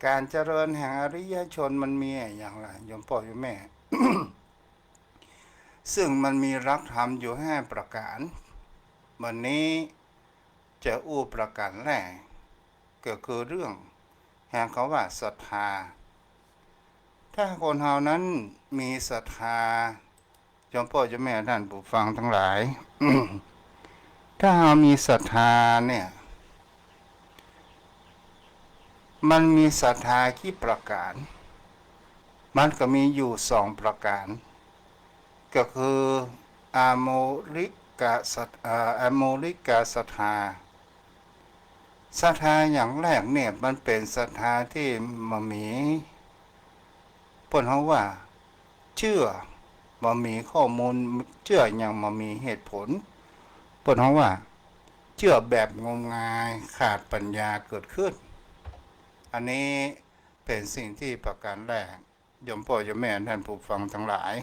การเจริญแห่งอริยชนมันมีอย่างไรโยมพ่อโยมแม่ ซึ่งมันมีหลักธรรมอยู่5ประการวันนี้จะอู้ประการแรกก็คือเรื่องแห่งคำว่าศรัทธาถ้าคนเฮานั้นมีศรัทธาโยมพ่อโยมแม่ท่านผู้ฟังทั้งหลาย ถ้าเฮามีศรัทธาเนี่ยมันมีศรัทธากี่ประการมันก็มีอยู่2ประการก็คืออะโมริกะศรัทธาศรัทธาอย่างแรกเนี่ยมันเป็นศรัทธาที่มันมีเพิ่นเฮาว่าเชื่อบ่มีข้อมูลเชื่ออย่างบ่มีเหตุผลเพิ่นเฮาว่าเชื่อแบบงมงายขาดปัญญาเกิดขึ้นอันนี้เป็นสิ่งที่ประการแรกโยมพ่อโยมแม่ท่านผู้ฟังทั้งหลาย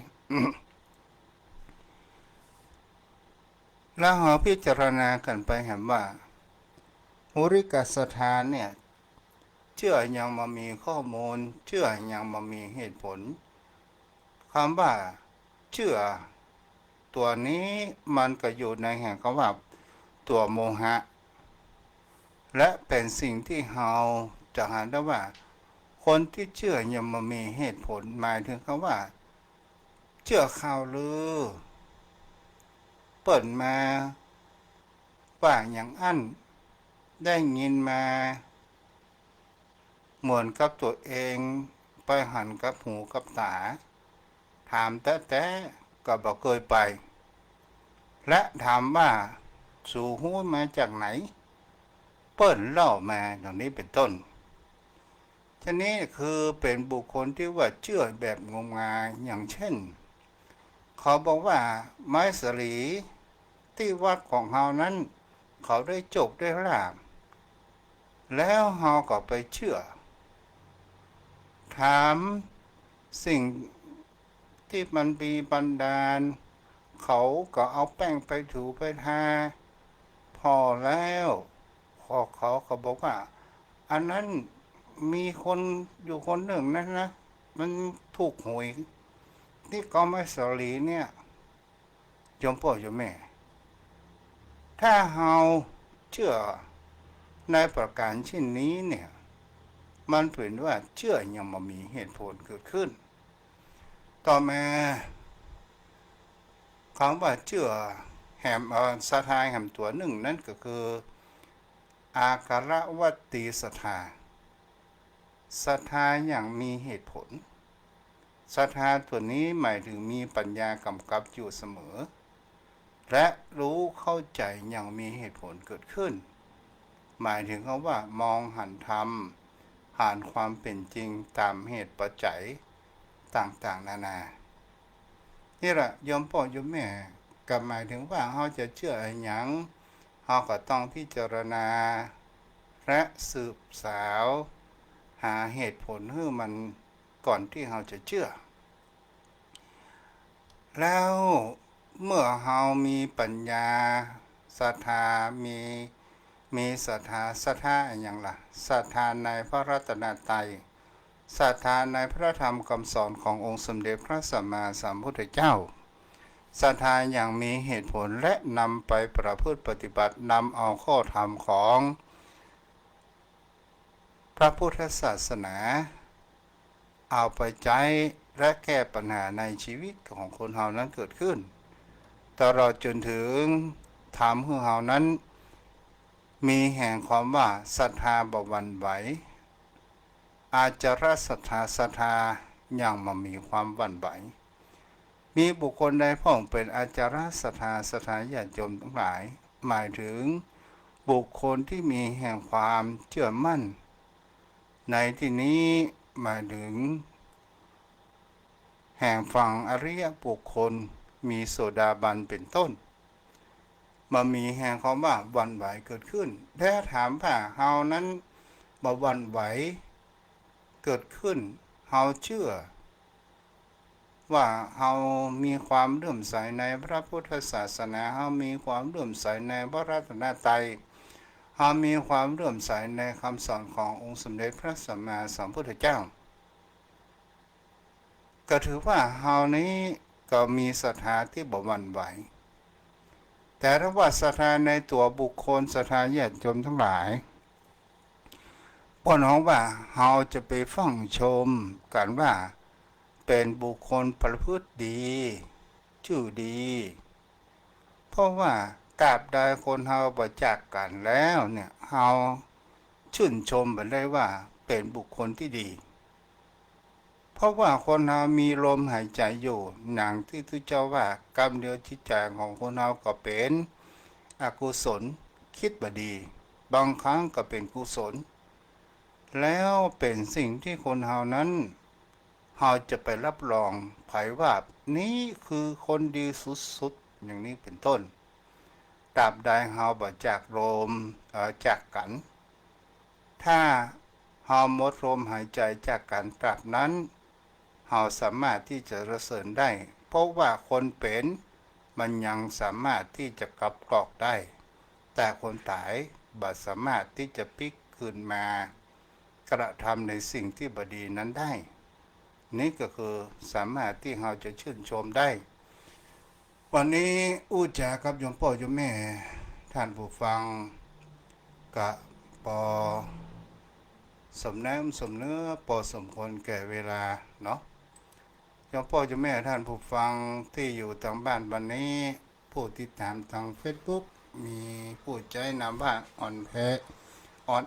แล้วเราพิจารณากันไปเห็นว่าหุริกศรัทธาเนี่ยเชื่อยังมามีข้อมูลเชื่อยังมามีเหตุผลคำว่าเชื่อตัวนี้มันก็อยู่ในแห่งคำว่าตัวโมหะ และเป็นสิ่งที่เราจะหาได้ว่าคนที่เชื่อยังมามีเหตุผลหมายถึงคำว่าเชื่อข่าวลือเปิดมาว่าอย่างอั้นได้ยินมาเหมือนกับตัวเองไปหันกับหูกับตาถามแต่ก็บอกเคยไปและถามว่าสู่หูมาจากไหนเปิ้นเล่ามาอย่างนี้เป็นต้นชนี้คือเป็นบุคคลที่ว่าเชื่อแบบงมงายอย่างเช่นเขาบอกว่าไม้สลีที่วัดของเฮานั้นเขาได้จกได้ลาบแล้วเฮาก็ไปเชื่อถามสิ่งที่มันมีบันดาลเขาก็เอาแป้งไปถูไปทาพอแล้วเขาก็บอกว่าอันนั้นมีคนอยู่คนหนึ่งนั้นนะมันถูกหวยที่ก็ไม่สลีเนี่ยยมพ่อยมแม่ถ้าเฮาเชื่อในประการเช่นนี้เนี่ยมันเป็นว่าเชื่อยังมามีเหตุผลเกิดขึ้นต่อมาคำว่าเชื่อแหมศรัทธาแหมตัวหนึ่งนั่นก็คืออาการวัตติศรัทธาศรัทธาอย่างมีเหตุผลศรัทธาตัวนี้หมายถึงมีปัญญากำกับอยู่เสมอและรู้เข้าใจอย่างมีเหตุผลเกิดขึ้นหมายถึงคำว่ามองหันธรรมผ่านความเป็นจริงตามเหตุปัจจัยต่างๆนานานี่แหละยมพ่อยมแม่ก็หมายถึงว่าเขาจะเชื่ออะไรอย่างเขาก็ต้องพิจารณาและสืบสาวหาเหตุผลให้มันก่อนที่เราจะเชื่อแล้วเมื่อเรามีปัญญาศรัทธามีศรัทธาอย่างล่ะศรัทธาในพระรัตนตรัยศรัทธาในพระธรรมคำสอนขององค์สมเด็จพระสัมมาสัมพุทธเจ้าศรัทธาอย่างมีเหตุผลและนำไปประพฤติปฏิบัตินำเอาข้อธรรมของพระพุทธศาสนาเอาไปใช้และแก้ปัญหาในชีวิตของคนเฮานั้นเกิดขึ้นตลอดจนถึงธรรมของเฮานั้นมีแห่งความว่าศรัทธาบ่หวั่นไหวอาจจะรัศรัทธาอย่างมามีความหวั่นไหวมีบุคคลใดพ่องเป็นอาจารย์ศรัทธาญาติโยมทั้งหลายหมายถึงบุคคลที่มีแห่งความเชื่อมั่นในที่นี้หมายถึงแห่งฝั่งอริยบุคคลมีโสดาบันเป็นต้นมามีแห่งความว่าหวั่นไหวเกิดขึ้นถ้าถามว่าเฮานั้นบ่หวั่นไหวเกิดขึ้นเฮาเชื่อว่าเฮามีความเลื่อมใสในพระพุทธศาสนาเฮามีความเลื่อมใสในพระรัตนตรัยเฮามีความเลื่อมใสในคำสอนขององค์สมเด็จพระสัมมาสัมพุทธเจ้าก็ถือว่าเฮานี้ก็มีศรัทธาที่บ่หวั่นไหวแต่ถ้าว่าศรัทธาในตัวบุคคลศรัทธาญาติโยมทั้งหลายป้อนของว่าเฮาจะไปฟังชมกันว่าเป็นบุคคลประพฤติดีชื่อดีเพราะว่ากราบใดคนเฮาบ่จักกันแล้วเนี่ยเฮาชื่นชมไปได้ว่าเป็นบุคคลที่ดีเพราะว่าคนเฮามีลมหายใจอยู่อย่างที่ทุกเจ้าว่ากรรมเดียวจิตใจของคนเฮาก็เป็นอกุศลคิดบ่ดีบางครั้งก็เป็นกุศลแล้วเป็นสิ่งที่คนเฮานั้นเฮาจะไปรับรองไผว่านี้คือคนดีสุดๆอย่างนี้เป็นต้นตราบใดเฮาบ่จากลมจากกันถ้าเฮาหมดลมหายใจจากกันตราบนั้นเฮาสามารถที่จะระเสริญได้เพราะว่าคนเป็นมันยังสามารถที่จะกลับกรอกได้แต่คนตายบ่สามารถที่จะพลิกคืนมากระทำในสิ่งที่บดีนั้นได้นี่ก็คือสามารถที่เราจะชื่นชมได้วันนี้อู้จากับโยมพ่อโยมแม่ท่านผู้ฟังก็ ปอสมน้ำสมเนื้อปอสมควรแก่เวลาเนาะยมพ่อเจ้าแม่ท่านผู้ฟังที่อยู่ทางบ้านวันนี้ผู้ติดตามทาง Facebook มีผู้ใจนำว่าอ่อน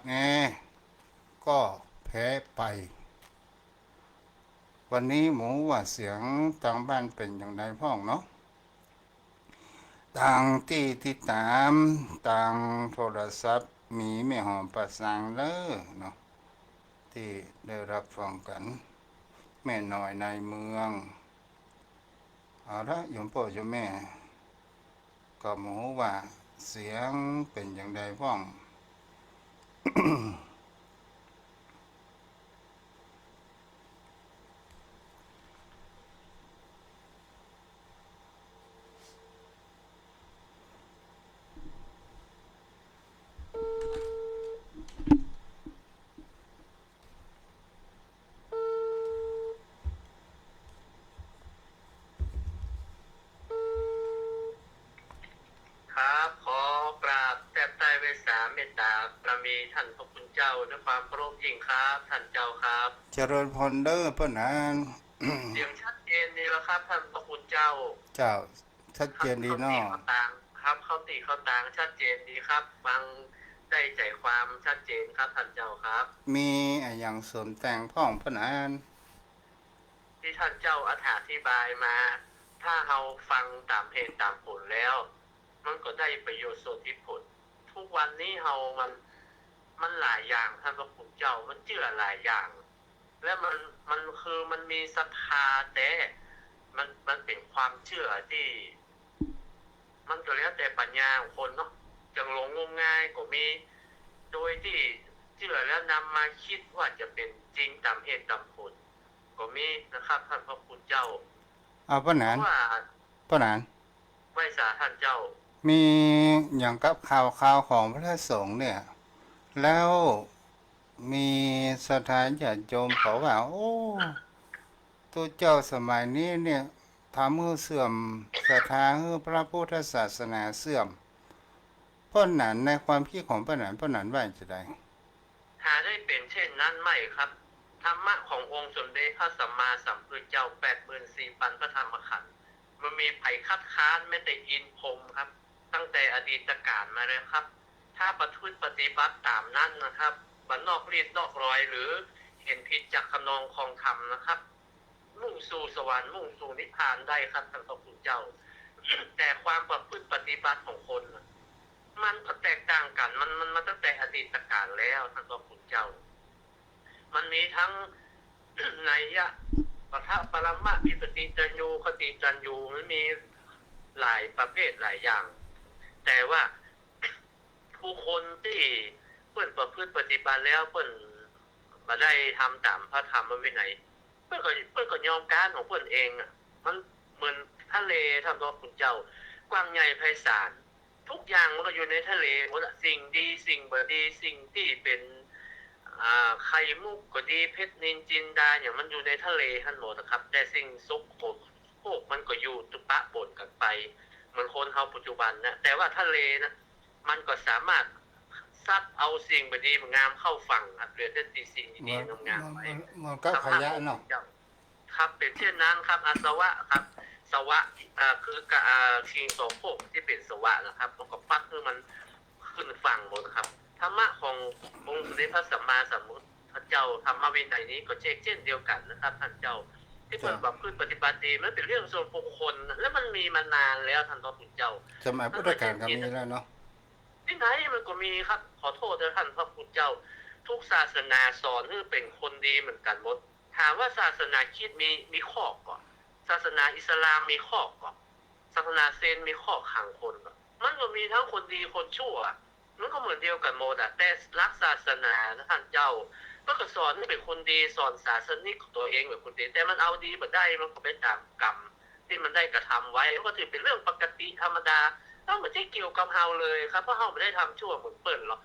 แอก็แพ้ไปวันนี้หมูว่าเสียงทางบ้านเป็นอย่างไรพ่องเนาะทางที่ติดตามทางโทรศัพท์มีแม่หอมประสางเลอเนาะที่ได้รับฟังกันแม่น้อยในเมืองเอาละโยมพ่อโยมแม่ก็หมูว่าเสียงเป็นอย่างไรพ่อง ครับขอกราบแทบใต้เวสาเมตตาประมีท่านพระคุณเจ้าด้วยความเคารพยิ่งครับท่านเจ้าครับ เจริญพรเด้อเพื่อนนั้น เสียงชัดเจนดีแล้วครับท่านพระคุณเจ้า เจ้าชัดเจนดี เข้าตี เนาะ เข้าต่างครับเข้าตีเข้าต่างชัดเจนดีครับฟังได้ใจความชัดเจนครับท่านเจ้าครับ มีอย่างเสริมแต่งพ่องเพื่อนนั้น ที่ท่านเจ้าอธิบายมา ถ้าเราฟังตามเหตุตามผลแล้ว มันก็ได้ประโยชน์ส่วนที่ผล ทุกวันนี้มันหลายอย่างท่านพระคุณเจ้ามันเชื่อหลายอย่าง และมันคือมันมีศรัทธาแต่มันเป็นความเชื่อที่ มันก็แล้วแต่ปัญญาของคนเนาะจังหลงงมงายก็มี โดยที่เชื่อแล้วนำมาคิดว่าจะเป็นจริงตามเหตุตามผลก็มีนะครับท่านพระคุณเจ้า เอาเพื่อน เพ นั้น ราะว่า เพื่อนนั้น ไหว้สาท่านเจ้า มีอย่างกับข่าวของพระสงฆ์เนี่ย แล้วมีสถานญาติโยมเขาว่าโอ้ตัวเจ้าสมัยนี้เนี่ยทำให้เสื่อมศรัทธาให้พระพุทธศาสนาเสื่อมเพื่อนนั้นในความคิดของเพื่อนนั้นว่าจะได้ หาได้เป็นเช่นนั้นไม่ครับ ธรรมะขององค์สมเด็จพระสัมมาสัมพุทธเจ้า84,000พระธรรมขันธ์มันมีไผ่คัดค้านแม้แต่อินพรหมครับ ตั้งแต่อดีตกาลมาเลยครับ ถ้าประพฤติปฏิบัติตามนั้นนะครับบันนอกรีดนอกรอยหรือเห็นผิดจากขนองของธรรมนะครับ มุ่งสู่สวรรค์มุ่งสู่นิพพานได้ครับท่านพระคุณเจ้า แต่ความประพฤติปฏิบัติของคนน่ะมันก็แตกต่างกันมันมาตั้งแต่อดีตกาลแล้วท่านพระคุณเจ้า มันมีทั้ง นัยยะปะทะปรมะวิปติจันยูคติจันยูมันมีหลายประเภทหลายอย่าง แต่ว่า ผู้คนที่เพิ่นประพฤติปฏิบัติแล้วเพิ่นมาได้ทำตามพระธรรมวินัยเพิ่นก็ยอมการของเพิ่นเองอ่ะมันเหมือนทะเลทำตัวคุณเจ้ากว้างใหญ่ไพศาลทุกอย่างมันก็อยู่ในทะเลหมดอะสิ่งดีสิ่งบ่ดีสิ่งที่เป็นไข่มุกก็ดีเพชรนินจินดาอย่างมันอยู่ในทะเลทั้งหมดนะครับแต่สิ่งสกปรกพวกมันก็อยู่ตุปะปนกันไปเหมือนคนเฮาปัจจุบันนะแต่ว่าทะเลนะมันก็สามารถซัดเอาสิ่งบ่ดีงามเข้าฝั่งเหลือแต่สิ่งดีๆงามๆไว้ มันก็ขยะเนาะ ครับเป็นเช่นนั้นครับอาสวะครับสวะคือชิงโสโภคที่เป็นสวะนะครับมันก็ปัดคือมันขึ้นฝั่งหมดครับธรรมะขององค์สมเด็จพระสัมมาสัมพุทธเจ้าธรรมวินัยนี้ก็เช่นเดียวกันนะครับท่านเจ้าที่เปิดแบบพื้นปฏิบัติดีมันเป็นเรื่องส่วนบุคคลและมันมีมานานแล้วท่านพระคุณเจ้า สมัยพุทธกาลก็มีแล้วเนาะ ที่ไหนมันก็มีครับขอโทษท่านพระคุณเจ้า ทุกศาสนาสอนให้เป็นคนดีเหมือนกันหมดถามว่าศาสนาคริสต์มีข้อก่อนศาสนาอิสลามมีข้อก่อนศาสนาเซนมีข้อขังคนก่อนมันก็มีทั้งคนดีคนชั่วมันก็เหมือนเดียวกันหมดแต่รักศาสนาท่านเจ้าก็สอนให้เป็นคนดีสอนศาสนิกตัวเองเป็นคนดีแต่มันเอาดีมาได้มันก็เป็นตามกรรมที่มันได้กระทำไว้ก็ถือเป็นเรื่องปกติธรรมดาต้องไม่ใช่เกี่ยวกับเฮาเลยครับเพราะเฮาไม่ได้ทำชั่วเหมือนเปิ้ลหรอก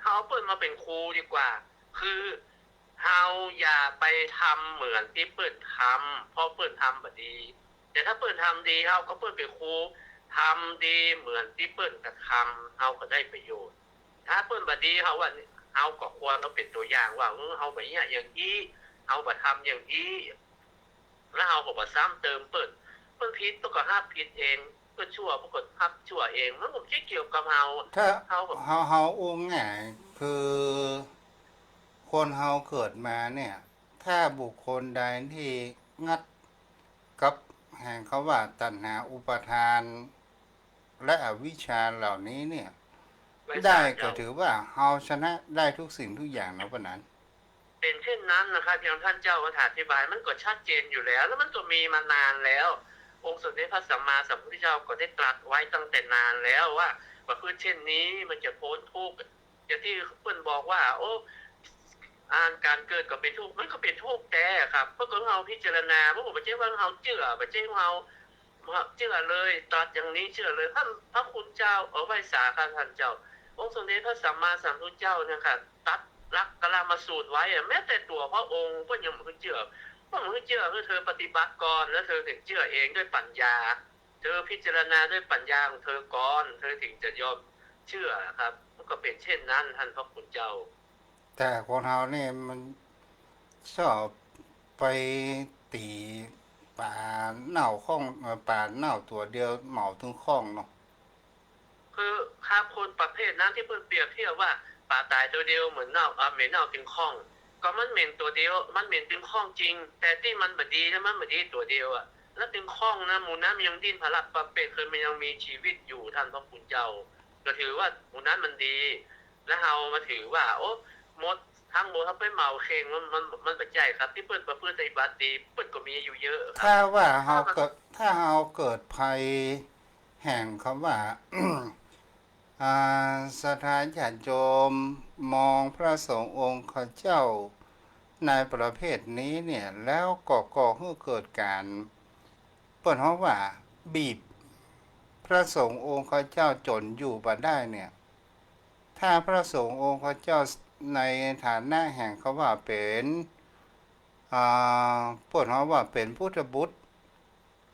เฮาเปิ้ลมาเป็นครูดีกว่าคือเฮาอย่าไปทำเหมือนที่เปิ้ลทำเพราะเปิ้ลทำแบบดี แต่ถ้าเปิ้ลทำดีเฮาก็เปิ้ลเป็นครูทำดีเหมือนที่เปิ้ลกระทำเฮาก็ได้ประโยชน์ถ้าเปิ้ลแบบดีเฮาว่า เอาก็ควรต้องเป็นตัวอย่างว่าเอาแบบนี้อย่างนี้เอาแบบทำอย่างนี้แล้วเอาก็มาซ้ำเติมเปิ้นผิดก็ห้ามผิดเองเปิ้นชั่วปรากฏห้ามชั่วเองมันก็ไม่เกี่ยวกับเรา ถ้าเขาแบบเฮาอุ้งง่ายคือคนเฮาเกิดมาเนี่ย ถ้าบุคคลใดที่งัดกับแห่งเขาว่าตัณหาอุปทานและอวิชชาเหล่านี้เนี่ย ไม่ทได้ราบก็เจ้า ถือว่าเฮาชนะได้ทุกสิ่งทุกอย่างนะปะนั้นเป็นเช่นนั้นนะครับอย่างท่านเจ้าอธิบายมันก็ชัดเจนอยู่แล้วแล้วมันก็มีมานานแล้วองค์สมเด็จพระสัมมาสัมพุทธเจ้าก็ได้ตรัสไว้ตั้งแต่นานแล้วว่าประพฤติเช่นนี้มันจะพ้นทุกข์อย่างที่เพิ่นบอกว่าโอ้การเกิดก็เป็นทุกข์มันก็เป็นทุกข์แต่ครับเพราะเราพิจารณาเพราะผมไม่ใช่ว่าเราเชื่อไม่ใช่เราเชื่อเลยตรัสอย่างนี้เชื่อเลยท่านพระคุณเจ้าไว้สาค่ะท่านเจ้าองค์สมเด็จพระสัมมาสัมพุทธเจ้าเนี่ยค่ะตัดรักกลามาสูตรไว้แม้แต่ตัวพระองค์ก็ยังไม่เชื่อก็ไม่เชื่อคือเธอปฏิบัติก่อนแล้วเธอถึงเชื่อเองด้วยปัญญาเธอพิจารณาด้วยปัญญาของเธอก่อนเธอถึงจะยอมเชื่อครับมันก็เป็นเช่นนั้นท่านพระคุณเจ้าแต่คนเฮานี่มันชอบไปตีป่าเน่าข้องป่าเน่าตัวเดียวเหมาถึงข้องเนาะคือครับคนประเภทนั้นที่เพิ่นเปรียบเทียบว่าป่าตายตัวเดียวเหมือนเน่าเหม็นเน่าถึงข้องก็มันเหม็นตัวเดียวมันเหม็นถึงข้องจริงแต่ที่มันบ่ดีนะมันบ่ดีตัวเดียวอ่ะแล้วถึงข้องนะหมูน้ำยังดิ้นผลัดประเภทคือมันยังมีชีวิตอยู่ท่านพระคุณเจ้าก็ถือว่าหมูนั้นมันดี แล้วเฮามาถือว่าโอ้มดทั้งหมดเขาไปเมาเข่งมันปัจจัยครับที่เปิ้นประพฤติปฏิบัติดีเปิ้นก็มีอยู่เยอะครัถ้าบว่าเฮาถ้ามันเกิดถ้าเฮาเกิดภัยแห่งคำว่า อ่สถานญาติโยมมองพระสงฆ์องค์ข้าเจ้าในประเภทนี้เนี่ยแล้วก็ก่อให้เกิดการเปิดเพราะว่าบีบพระสงฆ์องค์ข้าเจ้าจนอยู่บ่ได้เนี่ยถ้าพระสงฆ์องค์ข้าเจ้าในฐานะแห่งเขาว่าเป็นเปิดเพราะว่าเป็นพุทธบุตร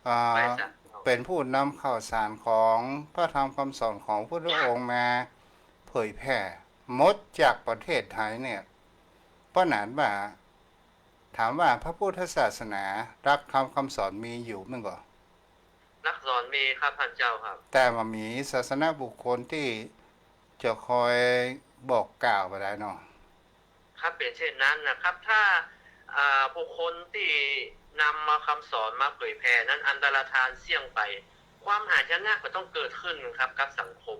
อ่ไม่าสักเป็นผู้นำข่าวสารของพระธรรมคำสอนของพระองค์มาเผยแผ่หมดจากประเทศไทยเนี่ยเพราะนั้นว่าถามว่าพระพุทธศาสนารักธรรมคำสอนมีอยู่มั้งก็นักสอนมีครับท่านเจ้าครับ แต่มันมีศาสนาบุคคลที่จะคอยบอกกล่าวไปได้เนาะครับเป็นเช่นนั้นนะครับถ้าบุคคลที่นำมาคำสอนมาเผยแผ่นั้นอันตรธานเสี่ยงไปความหายนะก็ต้องเกิดขึ้นครับกับสังคม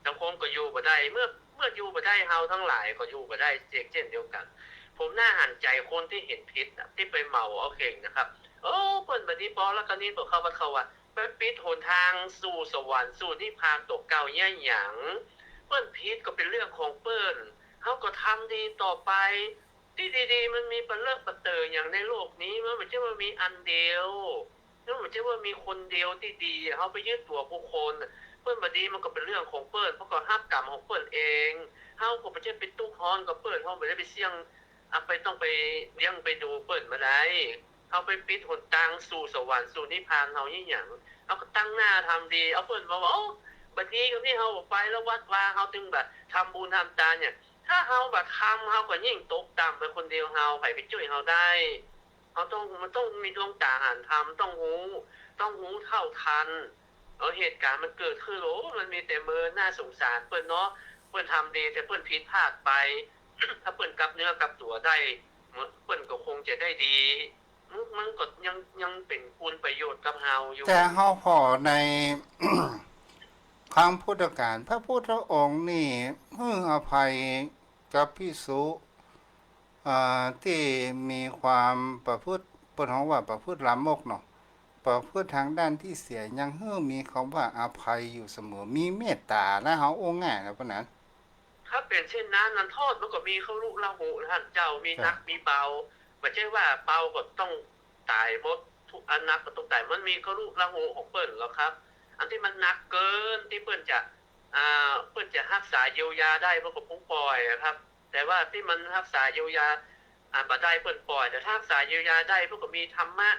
สังคมก็อยู่บ่ได้เมื่ออยู่บ่ได้เฮาทั้งหลายก็อยู่บ่ได้เช่นเดียวกันผมน่าหันใจคนที่เห็นผิดที่ไปเมาเอาเข่งนะครับโอ้เปิ้นบัดนี้บ่แล้วก็นี่บ่เข้าว่าเขาว่าไปปิดหนทางสู่สวรรค์สู่นิพพานตกเก่าแย่หยังเปิ้นผิดก็เป็นเรื่องของเปิ้น เขาก็ทำดีต่อไปที่ดีๆมันมีประเลิกประเตออย่างในโลกนี้มันไม่ใช่ว่ามีอันเดียวมันไม่ใช่ว่ามีคนเดียวที่ดีเขาไปยึดตัวผู้คนเปิ้นบดีมันก็เป็นเรื่องของเปิ้นเพราะก็ห้ามกรรมของเปิ้นเองเขาก็ไม่ใช่เป็นตู้ฮอนกับเปิ้นเขาไม่ได้ไปเสี่ยงไปต้องไปเลี้ยงไปดูเปิ้นมาได้เขาไปปิดหนทางสู่สวรรค์สู่นิพพานเขาอย่างหยังเขาก็ตั้งหน้าทำดีเอาเปิ้นมาว่าโอ้บัดนี้ก็ที่เขาไปแล้ววัดว่าเขาถึงแบบทำบุญทำทานเนี่ย ถ้าเฮาแบบทำเฮาก็ยิ่งตกต่ำไปคนเดียวเฮาไปช่วยเฮาได้มันต้องมีดวงตาหันทำต้องหูเท่าทันเหตุการณ์มันเกิดขึ้นโอ้มันมีแต่เมินน่าสงสารเปิ้นเนาะเปิ้นทำดีแต่เปิ้นผิดพลาดไปถ้าเปิ้นกลับเนื้อกลับตัวได้เปิ้นก็คงจะได้ดีมันก็ยังเป็นคุณประโยชน์กับเฮาอยู่แต่เฮาพอใน ครั้งพุทธกาลพระพุทธองค์นี่ให้อภัยกับภิกษุที่มีความประพฤติเปิดของว่าประพฤติลามกเนาะประพฤติทางด้านที่เสียยังให้มีคำว่าอภัยอยู่เสมอมีเมตตาและเฮาโอ้ง่ายนะพะนั้นถ้าเป็นเช่นนั้นนั้นโทษมันก็มีเขาลุกละหูท่านเจ้ามีครับนักมีเบาไม่ใช่ว่าเบาก็ต้องตายหมดทุกอันนักก็ต้องตายมันมีเขาลุกละหูของเปิ้นแล้วครับอันที่มันหนักเกินที่เปิ้นจะเปิ้นจะรักษาเยียวยาได้เพิ่นก็คงปล่อยครับแต่ว่าที่มันรักษาเยียวยาบ่ได้เปิ้นปล่อยแต่ถ้ารักษาเยียวยาได้เพิ่นก็มีธรรมะ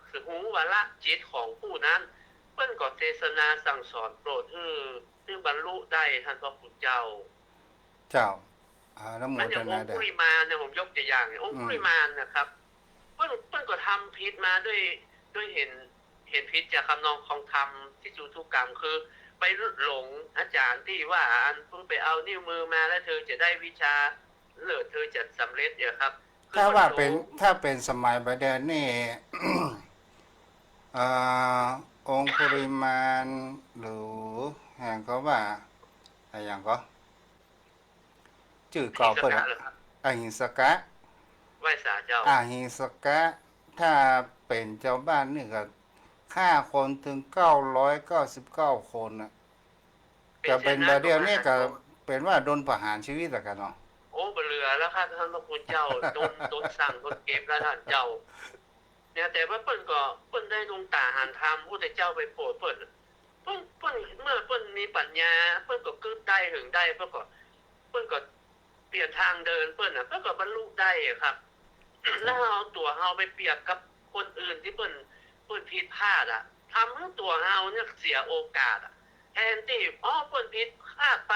คือหูวาระจิตของผู้นั้นเปิ้นก็เทศนาสั่งสอนโปรดให้บรรลุได้ท่านพระพุทธเจ้าเจ้า แล้วโม มันอ ท ย่างอ นาง ค์ ได้ คุลิมานเนี่ยผมยกตัวอย่างองค์คุลิมานนะครับเพิ่นก็ทำผิดมาด้วยเห็นผิดจากคำนองของธรรมที่จุทุกกรรมคือไปหลงอาจารย์ที่ว่าอันเพิ่งไปเอานิ้วมือมาแล้วเธอจะได้วิชาเลิศเธอจะสำเร็จเนี่ยครับคือ ถ้าว่าเป็น หลง ถ้าเป็นสมัยบัดเดยวนี่ อ่าองคุริมานหรืออย่างก็ว่าอะไรอย่างก็ชื่อ หิ เก่า ส เปิด กะเหรอครับ อหิงสกะ ไหว้สาเจ้า อหิงสกะ ถ้าเป็นเจ้าบ้านนี่ก็ฆ่าคนถึง999 คนนะ เป็น จะ เช่ เป็น น นั้ บั น ดเดียวนี่ก็ ก็ เป็นว่าโดนประหารชีวิตแล้วกันเนาะ โอ้บ่เหลือแล้วครับท่านพระคุณเจ้าโดนสั่งโดนเก็บแล้วท่านเจ้าเนี่ยแต่ว่าเปิ้นได้ลงตาหารธรรมพุทธเจ้าไปโปรดเปิ้นเมื่อเปิ้นมีปัญญาเปิ้นก็กึดได้ถึงได้เปิ้นก็เปลี่ยนทางเดินเปิ้นน่ะเปิ้นก็บรรลุได้อะครับ แล้วเอาตัวเฮาไปเปรียบกับคนอื่นที่เปิ้นผิดพลาดอ่ะทำให้ตัวเฮาเนี่ยเสียโอกาสอ่ะแทนที่เปิ้นผิดพลาดไป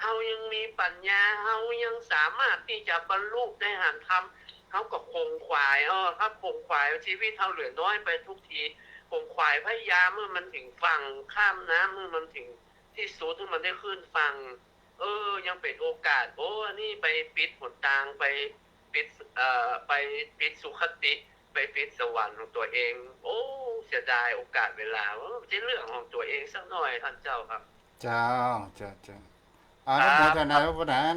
เฮายังมีปัญญาเฮายังสามารถที่จะบรรลุได้หารธรรมเฮาก็คงขวายครับคงขวายชีวิตเฮาเหลือน้อยไปทุกทีคงขวายพยายามเมื่อมันถึงฝั่งข้ามน้ำเมื่อมันถึงที่สุดที่มันได้ขึ้นฝั่งยังเป็นโอกาสนี่ไปปิดหนทางไปปิดไปปิดสุคติไปปิดสวรรค์ของตัวเองเสียดายโอกาสเวลาใช่เรื่องของตัวเองสักหน่อยท่านเจ้าครับ เจ้าแล้วโมทนาพระนาน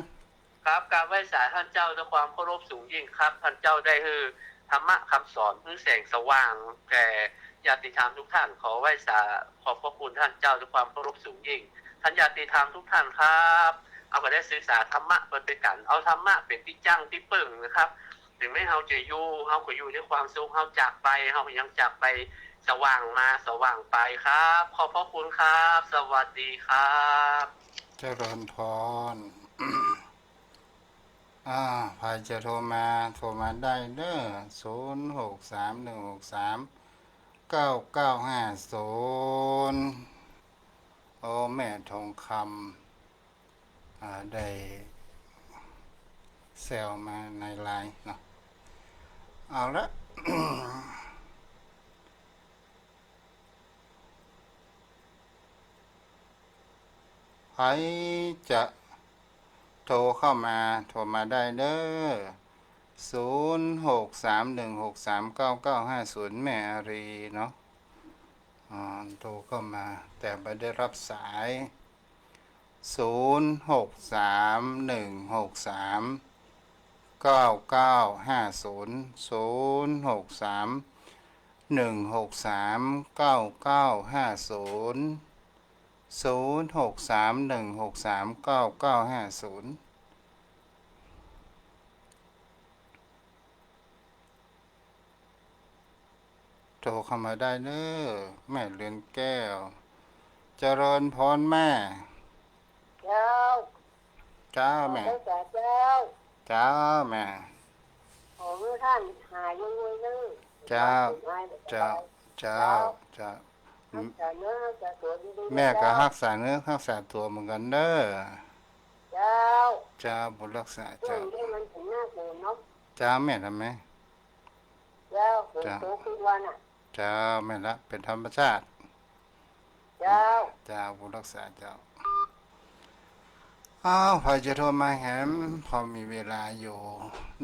ครับการไหว้สาท่านเจ้าด้วยความเคารพสูงยิ่งครับท่านเจ้าได้คือธรรมะคำสอนคือแสงสว่างแก่ญาติธรรมทุกท่านขอไหว้สาขอบพระคุณท่านเจ้าด้วยความเคารพสูงยิ่งท่านญาติธรรมทุกท่านครับเอาก็ได้ศึกษาธรรมะไปกันเอาธรรมะเป็นที่จังที่ปึ่งนะครับถึงแม้เฮาจะอยู่เฮาก็อยู่ด้วยความสุขเฮาจากไปเฮายังจากไปสว่างมาสว่างไปครับขอบพระคุณครับสวัสดีครับ เจริญพร ใครจะโทรมาได้เด้อ0631639950แม่ทองคำได้แซวมาในไลน์เนาะเอาละ ใครจะโทรเข้ามาโทรมาได้เด้อ0631639950แม่อารีเนาะโทรเข้ามาแต่ไม่ได้รับสาย06316399500631639950โทรเข้ามาได้เด้อแม่เรือนแก้วเจริญพรแม่ เจ้า จ้าแม่ ขอแต่เจ้า จ้าแม่ ขอให้ท่านหายยังไงนึง เจ้าเจ้าแต่เนื้อแต่ตัวดีๆ แม่ก็รักษาเนื้อรักษาตัวเหมือนกันเด้อ เจ้า จ้าบุญรักษา ช่ว เจ้าง นี้มันถึงหน้าฝนเนาะ จ้าแม่ทำไหม เจ้าฝนตกทุกวันอ่ะ จ้าแม่ละเป็นธรรมชาติ เจ้า จ้าบุญรักษาเจ้าพอจะโทรมาแหมพอมีเวลาอยู่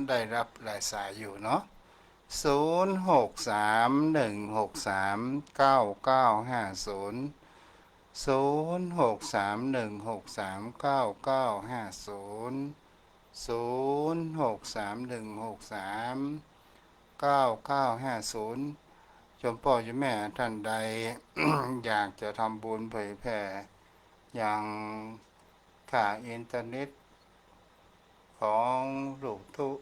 ได้รับหลายสายอยู่เนาะ0631639950จมพ่อจมแม่ท่านใด อยากจะทำบุญเผยแผ่อย่างค่าอินเทอร์เน็ตของลูกทุก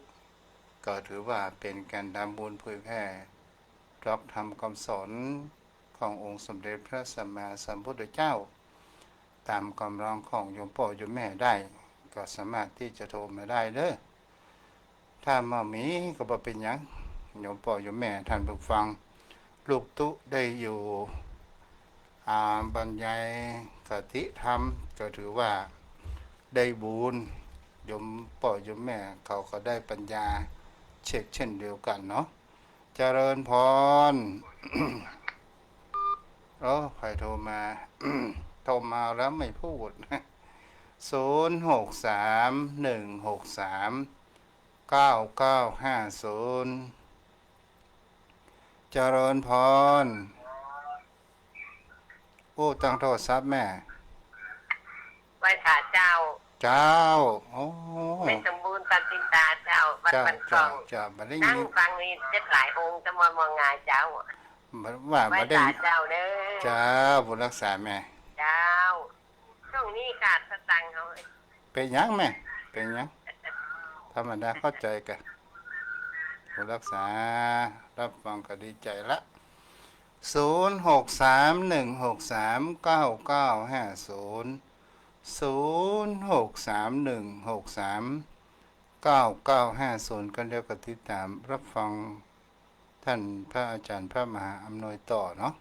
ก็ถือว่าเป็นการทำบุญเผยแผ่รับทำคำสอนขององค์สมเด็จพระสัมมาสัมพุทธเจ้า ตามกำลังของโยมพ่อโยมแม่ได้ ก็สามารถที่จะโทรมาได้เด้อถ้ามามีก็บ่เป็นหยังโยมพ่อโยมแม่ท่านผู้ฟังลูกตุได้อยู่บรรยายคติธรรมก็ถือว่าได้บุญ ยมพ่อยมแม่เขาก็ได้ปัญญาเช็คเช่นเดียวกันเนาะเจริญพร โอ้ใครโทรมา โทรมาแล้วไม่พูด 0631639950เจริญพรโอ้ตั้งโทรศัพท์แม่ ไหว้ขาเจ้า เจ้า โอ้ ไม่สมบูรณ์ปันติตาเจ้าวัด เจ้า บันท เจ้า อง เจ้ามาได้ นั่ ยิ ง น ฟังนี่เจ็ดหลายองค์จะมามองงานเจ้า ว่า ไหว้ มาได้ ขาเจ้าเด้อ เจ้าบุญรักษาแม่ เจ้าช่วงนี้ขาดสตังค์เขา เป็นหยังแม่ เป็นหยังธรรมดาเข้าใจกันบุญรักษารับฟังก็ดีใจละ0631639950 0631639950กันเดียวกับติดตามรับฟังท่านพระอาจารย์พระมหาอำนวยต่อเนาะ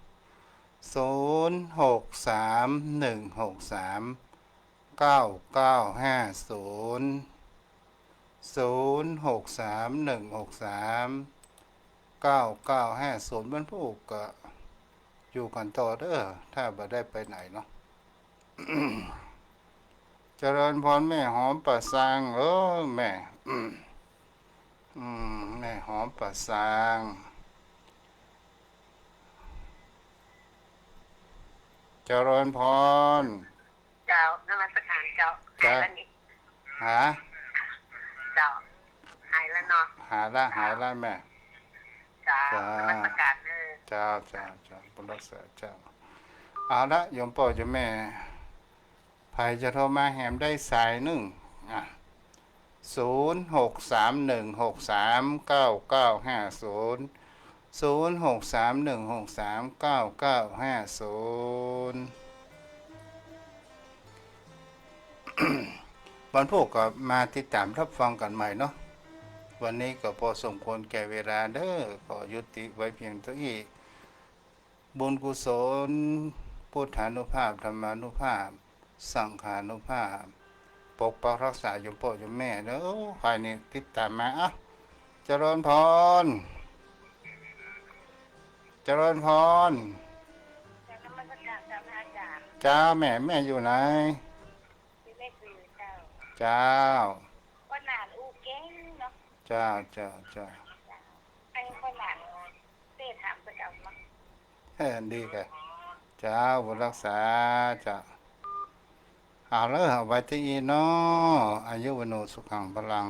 0631639950 0631639950มันผู้ก็อยู่กันต่อเด้อถ้าบ่ได้ไปไหนเนาะ เจริญพรแม่หอมประสางแม่ แม่หอมประสางเจริญพร เจ้านมัสการเจ้าหายแล้วนี่ หา เจ้าหายแล้วเนาะ หายละแม่ เจ้านมัสการเด้อ เจ้าบุญรักษาเจ้าเอาละโยมพ่อโยมแม่ใครจะโทรมาแหมได้สายหนึ่ง0631639950 0631639950 วันพวกก็มาติดตามรับฟังกันใหม่เนาะวันนี้ก็พอสมควรแก่เวลาเด้อขอยุติไว้เพียงเท่านี้บุญกุศลพุทธานุภาพธรรมานุภาพสังขานุภาพปกปักรักษาโยมพ่อโยมแม่เด้อภายในติดตามมาเจริญพรเจริญพร เจ้านมัสการเจ้าพระอาจารย์ เจ้าแม่อยู่ไหน ที่ไม่คือเจ้า เจ้า ว่าหลานอู้เก่งเนาะ เจ้า ไอ้คนหลานเต้ถามไปเอามา ดีกันเจ้าบุญรักษาเจ้าเอาเลยเอาไว้ที่อีเนาะอายุวโนสุขังพลัง